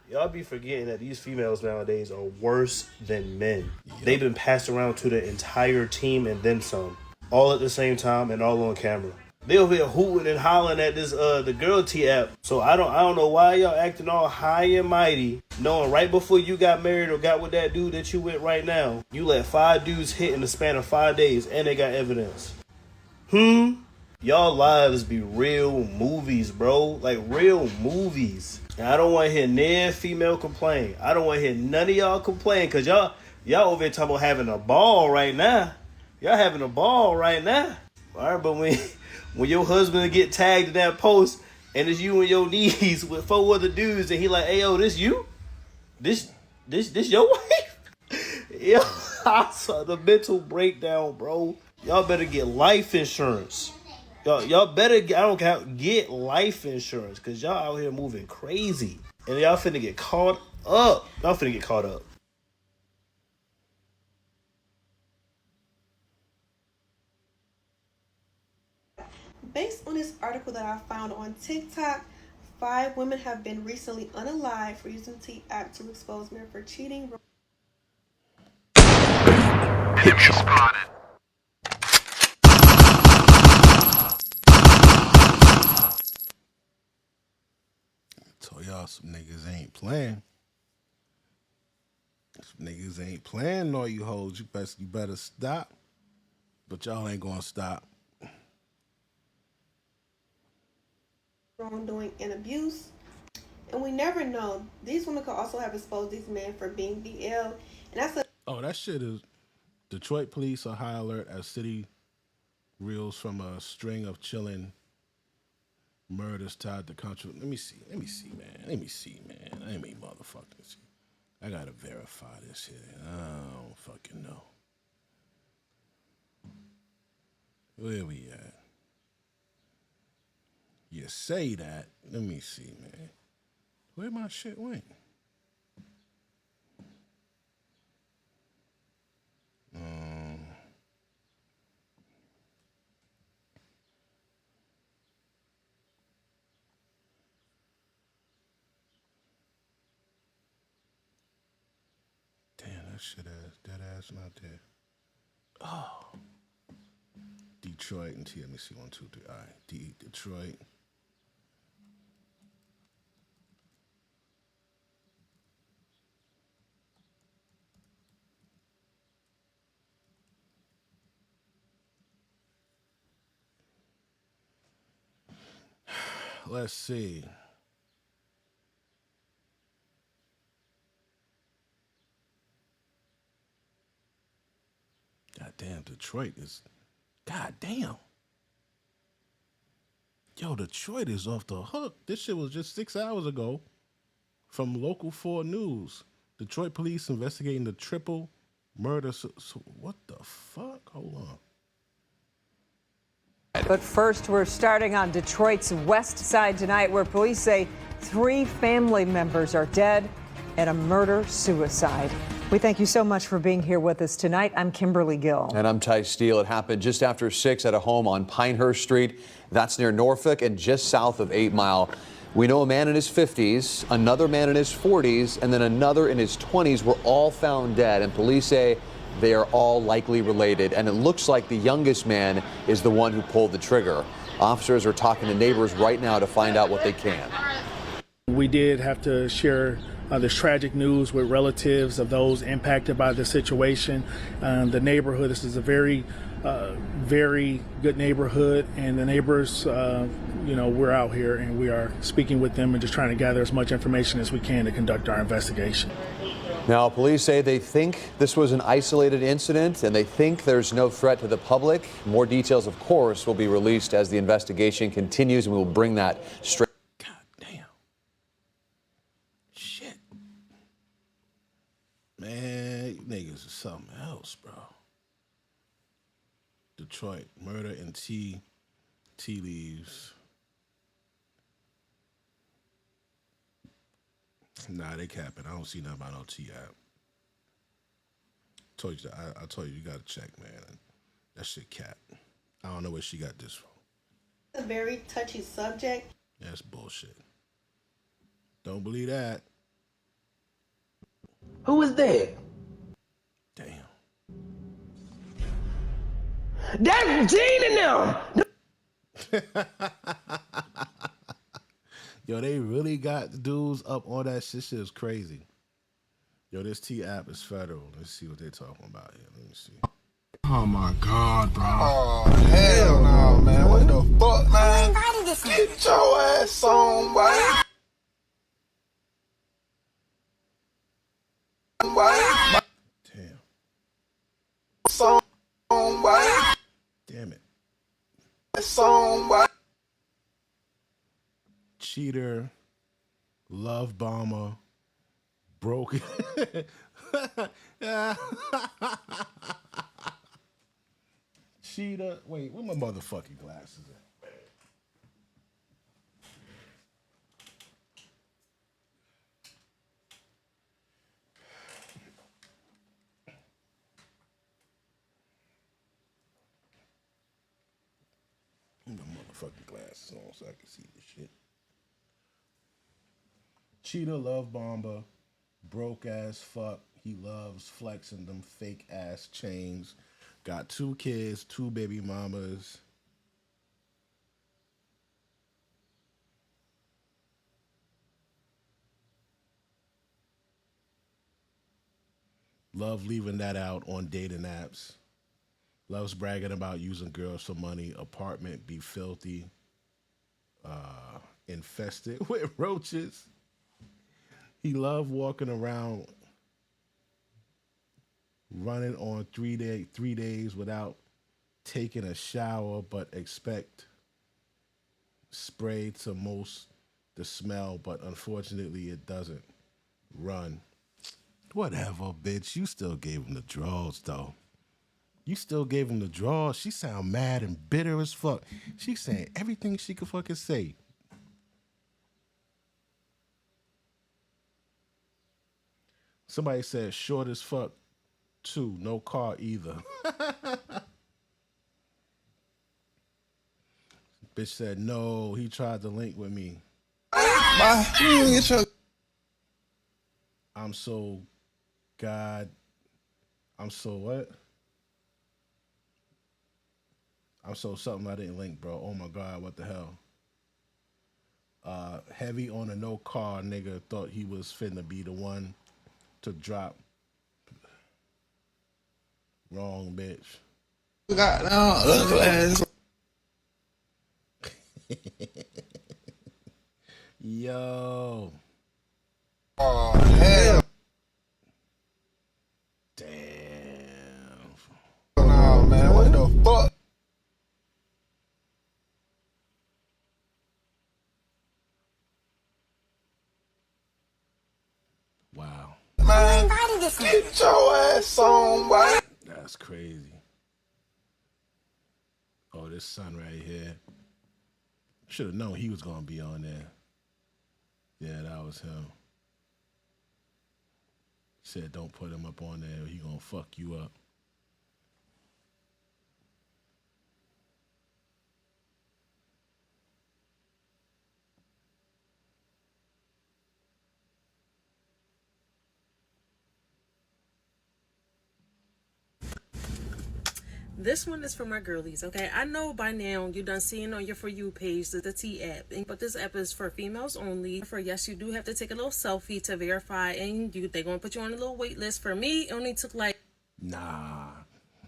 Y'all be forgetting that these females nowadays are worse than men. Yep. They've been passed around to the entire team and then some. All at the same time and all on camera. They over here hooting and hollering at this the girl T app. So I don't know why y'all acting all high and mighty, knowing right before you got married or got with that dude that you with right now, you let 5 dudes hit in the span of 5 days and they got evidence. Y'all lives be real movies, bro. Like real movies. And I don't want to hear near female complain. I don't want to hear none of y'all complain because y'all over here talking about having a ball right now. Y'all having a ball right now. All right, but when your husband get tagged in that post and it's you and your knees with 4 other dudes and he like, hey, yo, this you? This your wife? Yo, I saw the mental breakdown, bro. Y'all better get life insurance. Y'all better get life insurance because y'all out here moving crazy. And y'all finna get caught up. Y'all finna get caught up. Based on this article that I found on TikTok, 5 women have been recently unalived for using the T app to expose men for cheating. Enemy spotted. Told y'all some niggas ain't playing. Some niggas ain't playing, all you hoes. You better stop. But y'all ain't gonna stop. Wrongdoing and abuse. And we never know. These women could also have exposed these men for being BL. And that's a Oh, that shit is Detroit police are high alert as city reels from a string of chilling murders tied to country. Let me see, man. Let me motherfucking see. I gotta verify this shit. I don't fucking know. Where we at? You say that. Let me see, man. Where my shit went? Damn, that shit ass not there. Oh. Detroit and T. Let me see. 1, 2, 3. All right. Detroit. Let's see. God damn, Detroit is. God damn. Yo, Detroit is off the hook. This shit was just 6 hours ago from Local 4 News. Detroit police investigating the triple murder. So what the fuck? Hold on. But first, we're starting on Detroit's west side tonight, where police say 3 family members are dead in a murder-suicide. We thank you so much for being here with us tonight. I'm Kimberly Gill. And I'm Ty Steele. It happened just after 6 at a home on Pinehurst Street. That's near Norfolk and just south of 8 Mile. We know a man in his 50s, another man in his 40s, and then another in his 20s were all found dead. And police say they are all likely related. And it looks like the youngest man is the one who pulled the trigger. Officers are talking to neighbors right now to find out what they can. We did have to share this tragic news with relatives of those impacted by the situation. The neighborhood, this is a very good neighborhood, and the neighbors, we're out here and we are speaking with them and just trying to gather as much information as we can to conduct our investigation. Now, police say they think this was an isolated incident and they think there's no threat to the public. More details, of course, will be released as the investigation continues, and we will bring that straight. God damn. Shit. Man, you niggas is something else, bro. Detroit, murder and tea leaves. Nah, they capping. I don't see nothing about no tea app. Told you, I told you gotta check, man. That shit cap. I don't know where she got this from. It's a very touchy subject. That's bullshit. Don't believe that. Who is that? Damn. That's Gene and them. Yo, they really got dudes up on that shit. Shit is crazy. Yo, this T app is federal. Let's see what they're talking about here. Let me see. Oh my God, bro. Oh, hell no, man. What the fuck, man? Get your ass on, boy. Damn. Song, boy. Damn it. Song, boy. Cheater, love bomber, broken. Cheater. Wait, where my motherfucking glasses at? fucking glasses on so I can see this shit. Cheetah love bomber, broke ass fuck. He loves flexing them fake ass chains. Got 2 kids, 2 baby mamas. Love leaving that out on dating apps. Loves bragging about using girls for money. Apartment be filthy. Infested with roaches. He loved walking around running on 3 days without taking a shower, but expect spray to most the smell, but unfortunately it doesn't run. Whatever, bitch. You still gave him the draws, though. You still gave him the draws. She sound mad and bitter as fuck. She saying everything she could fucking say. Somebody said short as fuck, too. No car either. Bitch said, no, he tried to link with me. I'm so what? I'm so something I didn't link, bro. Oh my God, what the hell? Heavy on a no car nigga thought he was finna be the one to drop. Wrong, bitch. Yo. Oh, hell. Damn. Oh, man, what the fuck? Wow. Man, get your ass on, boy. That's crazy. Oh, this son right here. Should have known he was going to be on there. Yeah, that was him. Said don't put him up on there or he going to fuck you up. This one is for my girlies, okay? I know by now you done seen on your For You page the T app, but this app is for females only. For yes, you do have to take a little selfie to verify, and they gonna put you on a little wait list. For me, it only took like... Nah.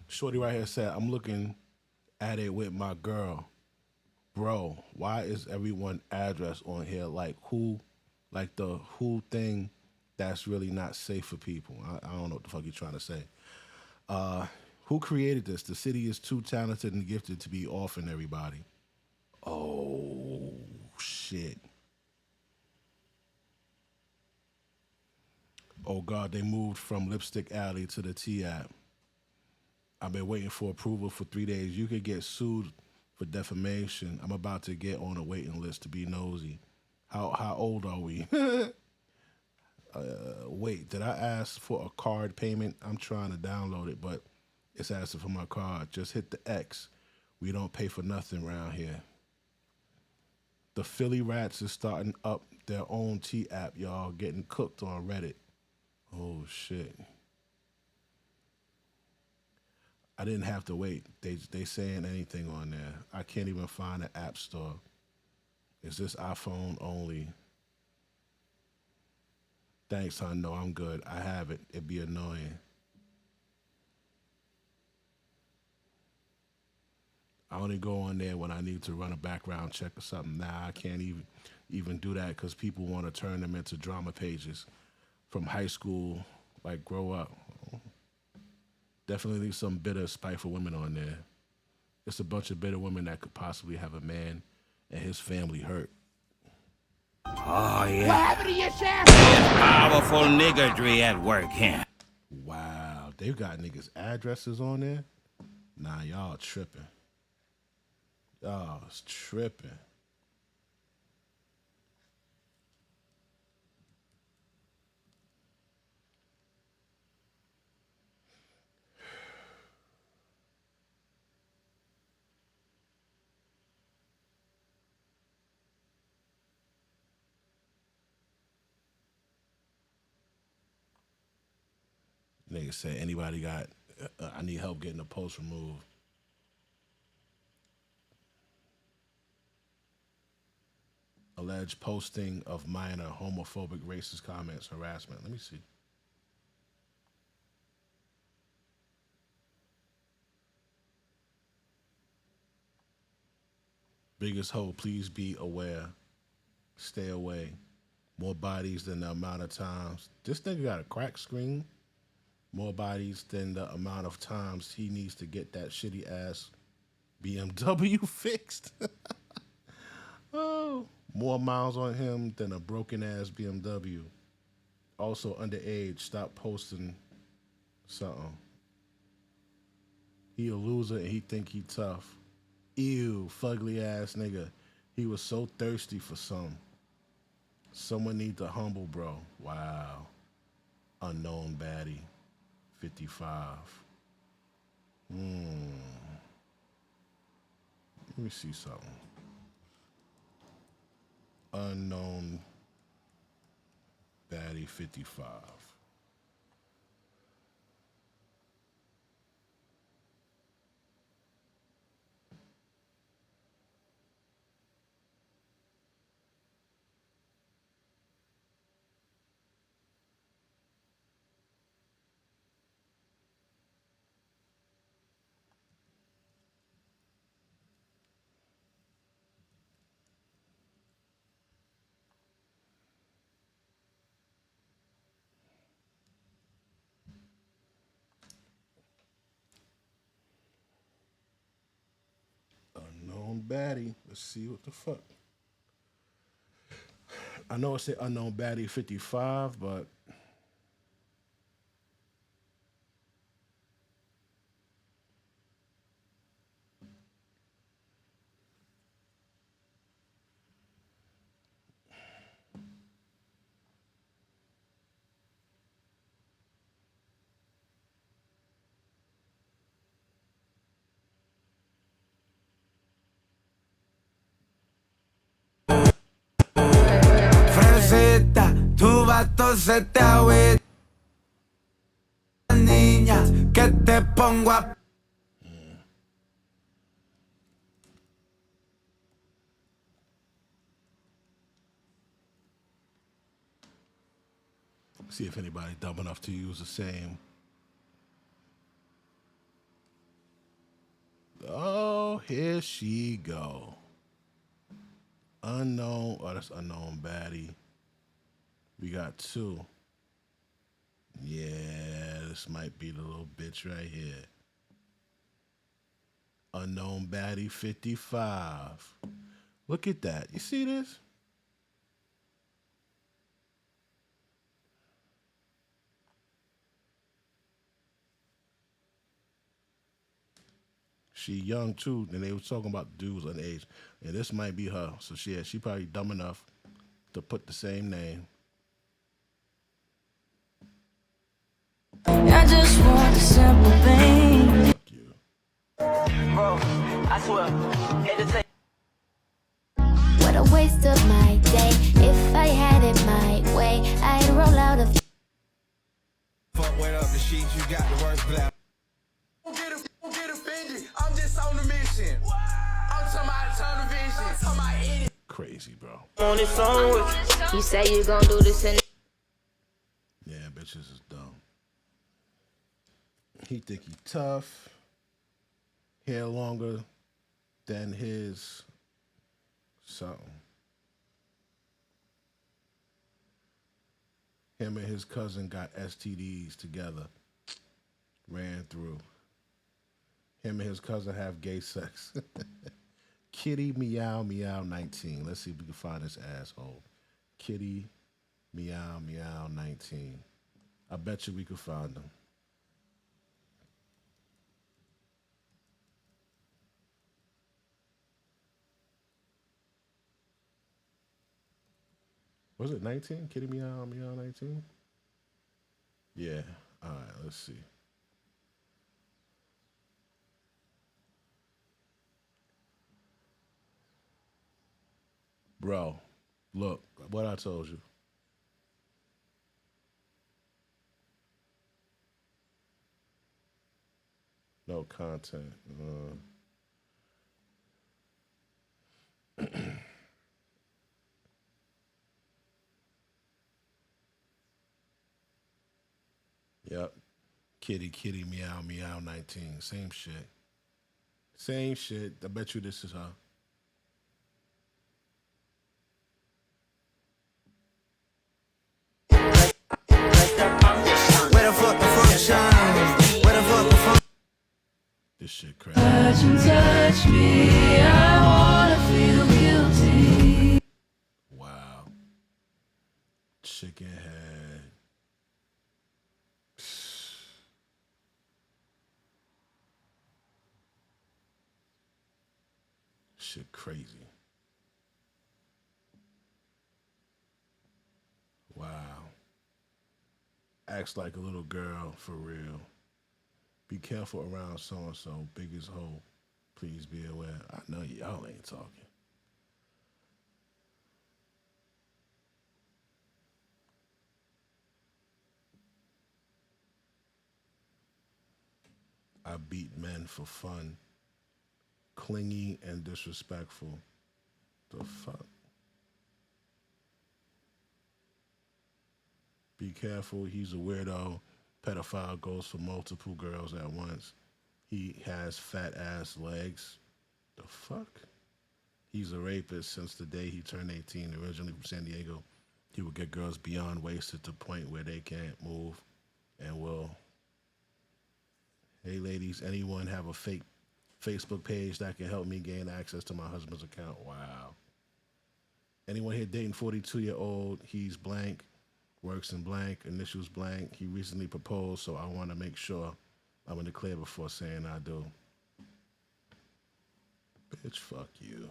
Shorty right here said, I'm looking at it with my girl. Bro, why is everyone address on here like who? Like the who thing that's really not safe for people. I don't know what the fuck you're trying to say. Who created this? The city is too talented and gifted to be offing everybody. Oh, shit. Oh, God, they moved from Lipstick Alley to the T app. I've been waiting for approval for 3 days. You could get sued for defamation. I'm about to get on a waiting list to be nosy. How old are we? Wait, did I ask for a card payment? I'm trying to download it, but it's asking for my card. Just hit the X. We don't pay for nothing around here. The Philly Rats is starting up their own T app, y'all. Getting cooked on Reddit. Oh, shit. I didn't have to wait. They saying anything on there. I can't even find an app store. Is this iPhone only? Thanks, hon. No, I'm good. I have it. It'd be annoying. I only go on there when I need to run a background check or something. Nah, I can't even do that because people want to turn them into drama pages from high school, like grow up. Definitely some bitter, spiteful women on there. It's a bunch of bitter women that could possibly have a man and his family hurt. Oh, yeah. What happened to your sheriff? There's powerful niggardry at work here. Wow, they've got niggas' addresses on there? Nah, y'all tripping. Y'all is tripping. Nigga said, anybody got, I need help getting the post removed. Alleged posting of minor homophobic racist comments, harassment. Let me see. Biggest hoe, please be aware. Stay away. More bodies than the amount of times. This nigga got a cracked screen. More bodies than the amount of times he needs to get that shitty ass BMW fixed. Oh, more miles on him than a broken ass BMW. Also underage, stop posting something. He a loser and he think he tough. Ew, fugly ass nigga. He was so thirsty for some. Someone need to humble, bro. Wow. Unknown baddie. 55. Let me see something. Unknown baddie 55. Unknown baddie. Let's see what the fuck. I know it said unknown baddie 55, but Fresita, tu vato se te agüita. Niña, que te pongo a... see if anybody dumb enough to use the same. Oh, here she go. Unknown. Oh, that's unknown baddie. We got two. Yeah, this might be the little bitch right here. Unknown baddie 55. Look at that. You see this? She young too, and they was talking about dudes underage. And this might be her. So she probably dumb enough to put the same name. I just want a simple thing. Fuck you. Bro, I swear, What a waste of my day. If I had it my way, I'd roll out of. fuck wet up the sheets, you got the worst black. Don't get offended. I'm just on the mission. I'm talking about tunnel vision. I'm talking about idiot. Crazy, bro. On this song with you say you gon' do this and Yeah, bitches is dumb. He think he tough. Hair longer than his something. Him and his cousin got STDs together. Ran through. Him and his cousin have gay sex. Kitty Meow Meow 19. Let's see if we can find this asshole. Kitty Meow Meow 19. I bet you we could find him. Was it 19? Kitty Meow Meow 19? Yeah. All right, let's see. Bro, look, what I told you. No content. Yep. Kitty, kitty, meow, meow, 19. Same shit. Same shit. I bet you this is her. Where the fuck the function? Where the fuck the function? This shit crazy. Touch me, I wanna feel guilty. Wow. Chicken head. Shit crazy. Wow. Acts like a little girl, for real. Be careful around so-and-so, biggest hoe. Please be aware. I know y'all ain't talking. I beat men for fun. Clingy and disrespectful. The fuck? Be careful, he's a weirdo. Pedophile goes for multiple girls at once. He has fat ass legs. The fuck? He's a rapist since the day he turned 18. Originally from San Diego, he would get girls beyond wasted to the point where they can't move and will. Hey ladies, anyone have a fake Facebook page that can help me gain access to my husband's account? Wow. Anyone here dating 42-year-old? He's blank. Works in blank, initials blank. He recently proposed, so I want to make sure I'm in the clear before saying I do. Bitch, fuck you.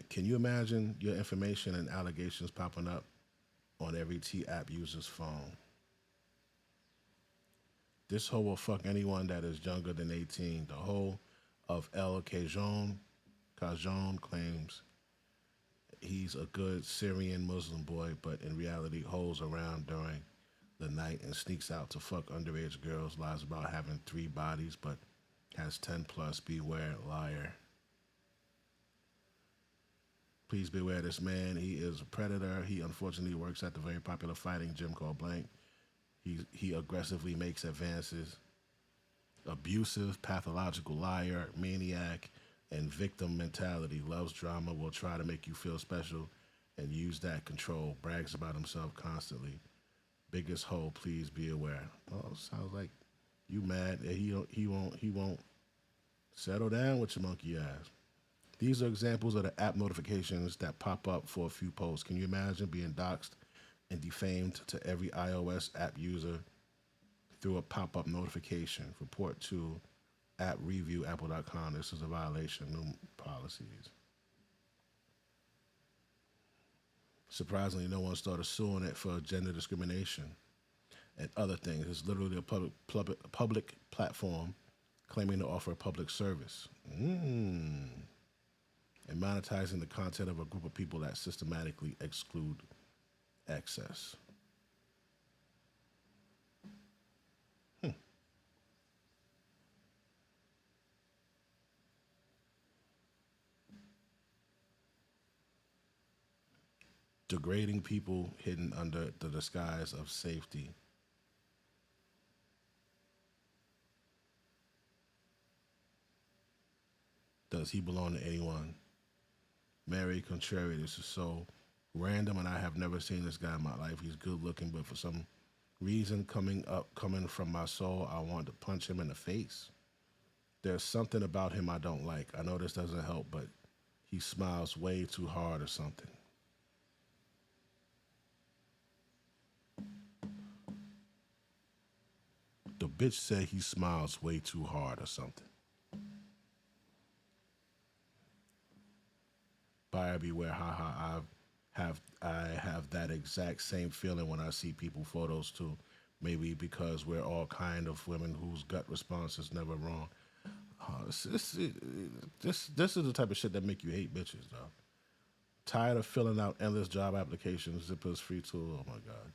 Can you imagine your information and allegations popping up on every T-app user's phone? This hoe will fuck anyone that is younger than 18. The hoe of El Cajon claims he's a good Syrian Muslim boy, but in reality hoes around during the night and sneaks out to fuck underage girls, lies about having 3 bodies, but has 10 plus. Beware, liar. Please beware this man. He is a predator. He unfortunately works at the very popular fighting gym called Blank. He aggressively makes advances. Abusive, pathological liar, maniac, and victim mentality. Loves drama, will try to make you feel special and use that control. Brags about himself constantly. Biggest hoe, please be aware. Oh, sounds like you mad that he won't settle down with your monkey ass. These are examples of the app notifications that pop up for a few posts. Can you imagine being doxxed and defamed to every iOS app user through a pop-up notification? Report to app review apple.com. This is a violation of new policies. Surprisingly, no one started suing it for gender discrimination and other things. It's literally a public platform claiming to offer a public service. And monetizing the content of a group of people that systematically exclude access. Degrading people hidden under the disguise of safety. Does he belong to anyone? Mary Contrary, this is so random and I have never seen this guy in my life. He's good looking, but for some reason coming from my soul, I want to punch him in the face. There's something about him I don't like. I know this doesn't help, but he smiles way too hard or something. The bitch said he smiles way too hard or something. Buyer beware, haha. I have that exact same feeling when I see people photos too. Maybe because we're all kind of women whose gut response is never wrong. This is the type of shit that make you hate bitches, though. Tired of filling out endless job applications, Zipper's free tool. Oh my God.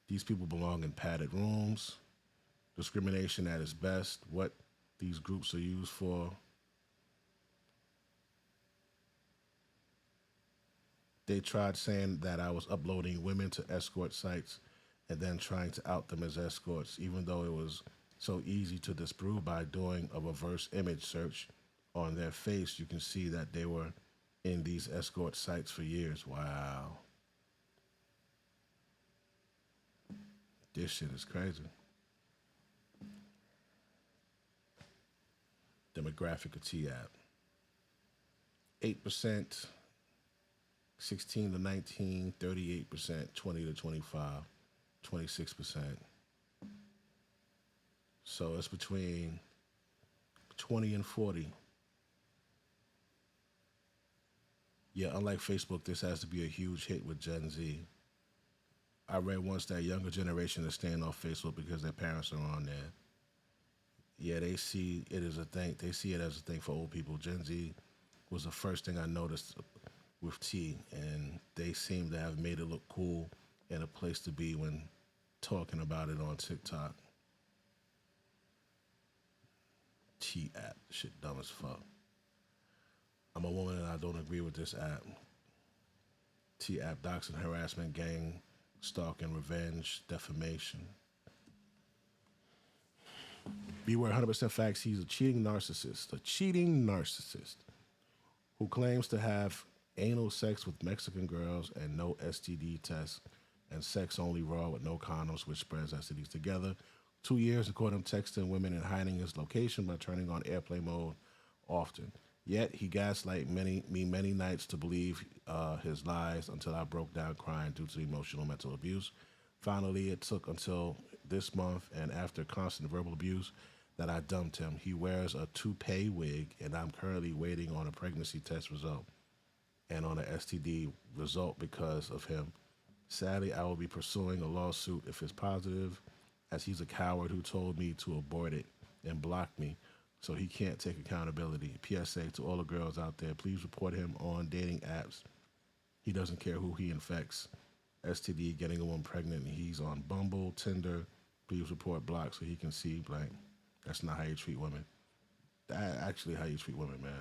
These people belong in padded rooms. Discrimination at its best. What these groups are used for. They tried saying that I was uploading women to escort sites and then trying to out them as escorts, even though it was so easy to disprove by doing a reverse image search on their face. You can see that they were in these escort sites for years. Wow. This shit is crazy. Demographic of T-App. 8%, 16 to 19, 38%, 20 to 25, 26%. So it's between 20 and 40. Yeah, unlike Facebook, this has to be a huge hit with Gen Z. I read once that younger generation is staying off Facebook because their parents are on there. Yeah, they see it as a thing. They see it as a thing for old people. Gen Z was the first thing I noticed with T, and they seem to have made it look cool and a place to be when talking about it on TikTok. T-App, shit dumb as fuck. I'm a woman and I don't agree with this app. T-App, doxing, harassment, gang, stalking, revenge, defamation. Beware 100% facts, he's a cheating narcissist who claims to have anal sex with Mexican girls and no STD tests and sex only raw with no condoms, which spreads STDs together. 2 years, according to texting women and hiding his location by turning on airplane mode often. Yet he gaslight me many nights to believe his lies until I broke down crying due to emotional mental abuse. Finally, it took until this month and after constant verbal abuse that I dumped him. He wears a toupee wig and I'm currently waiting on a pregnancy test result and on an STD result because of him. Sadly, I will be pursuing a lawsuit if it's positive, as he's a coward who told me to abort it and blocked me, so he can't take accountability. PSA to all the girls out there, please report him on dating apps. He doesn't care who he infects. STD, getting a woman pregnant, and he's on Bumble, Tinder. Please report block so he can see, like, that's not how you treat women. That's actually how you treat women, man.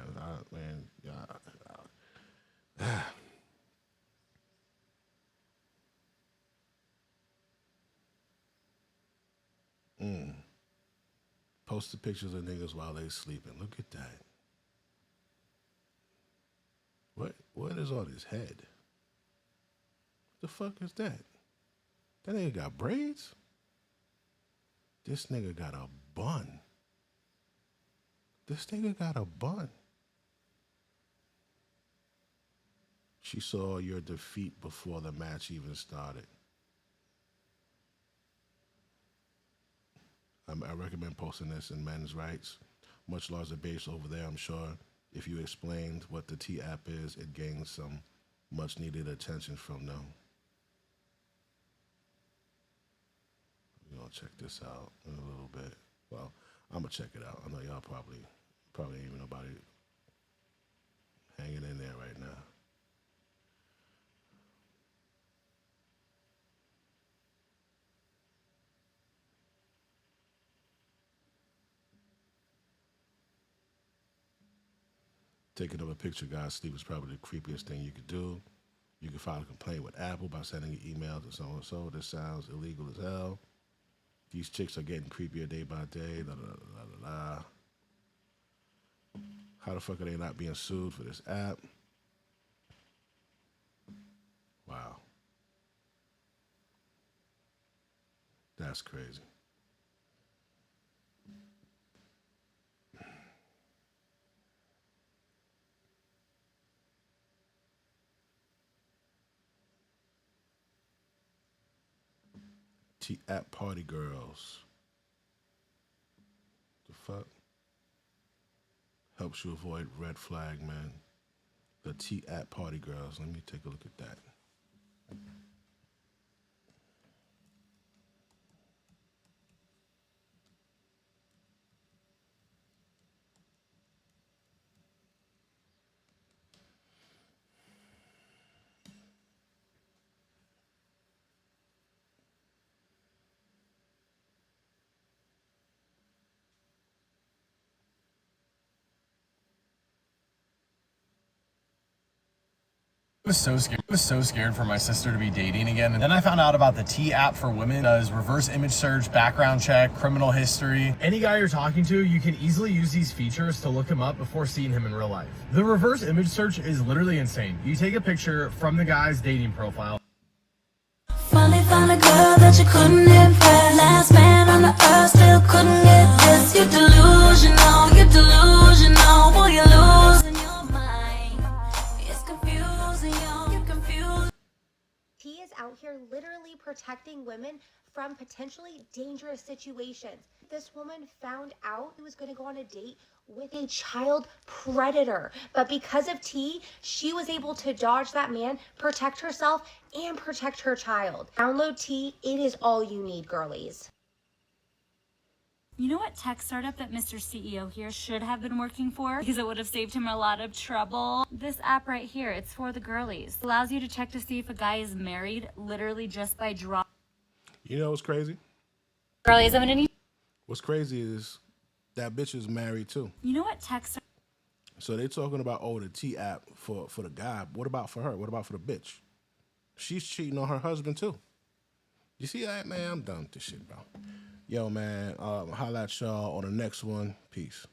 Posted pictures of niggas while they sleeping. Look at that. What is on his head? What the fuck is that? That nigga got braids? This nigga got a bun. This nigga got a bun. She saw your defeat before the match even started. I recommend posting this in Men's Rights. Much larger base over there, I'm sure. If you explained what the T-App is, it gains some much needed attention from them. We're gonna check this out in a little bit. Well, I'm gonna check it out. I know y'all probably ain't even nobody hanging in there right now. Taking up a picture, guys, sleep is probably the creepiest thing you could do. You can file a complaint with Apple by sending an email to so-and-so. This sounds illegal as hell. These chicks are getting creepier day by day. Da, da, da, da, da. How the fuck are they not being sued for this app? Wow. That's crazy. T-App party girls. The fuck? Helps you avoid red flag, man. The T-App party girls. Let me take a look at that. I was so scared for my sister to be dating again. And then I found out about the T app for women. It does reverse image search, background check, criminal history. Any guy you're talking to, you can easily use these features to look him up before seeing him in real life. The reverse image search is literally insane. You take a picture from the guy's dating profile. Finally found a girl that you couldn't impress. Last man on the earth still couldn't get this. You're delusional, boy, you're losing your mind. It's confusing, you're confused. He is out here literally protecting women from potentially dangerous situations. This woman found out he was going to go on a date with a child predator, but because of T, she was able to dodge that man, protect herself, and protect her child. Download T, it is all you need, girlies. You know what tech startup that Mr. CEO here should have been working for? Because it would have saved him a lot of trouble. This app right here, it's for the girlies. It allows you to check to see if a guy is married, literally just by drawing. You know what's crazy? Girlies, I'm gonna need. What's crazy is that bitch is married too. You know what tech So they talking about, oh, the T app for the guy. What about for her? What about for the bitch? She's cheating on her husband too. You see that, man? I'm done with this shit, bro. Yo, man, holla at y'all on the next one. Peace.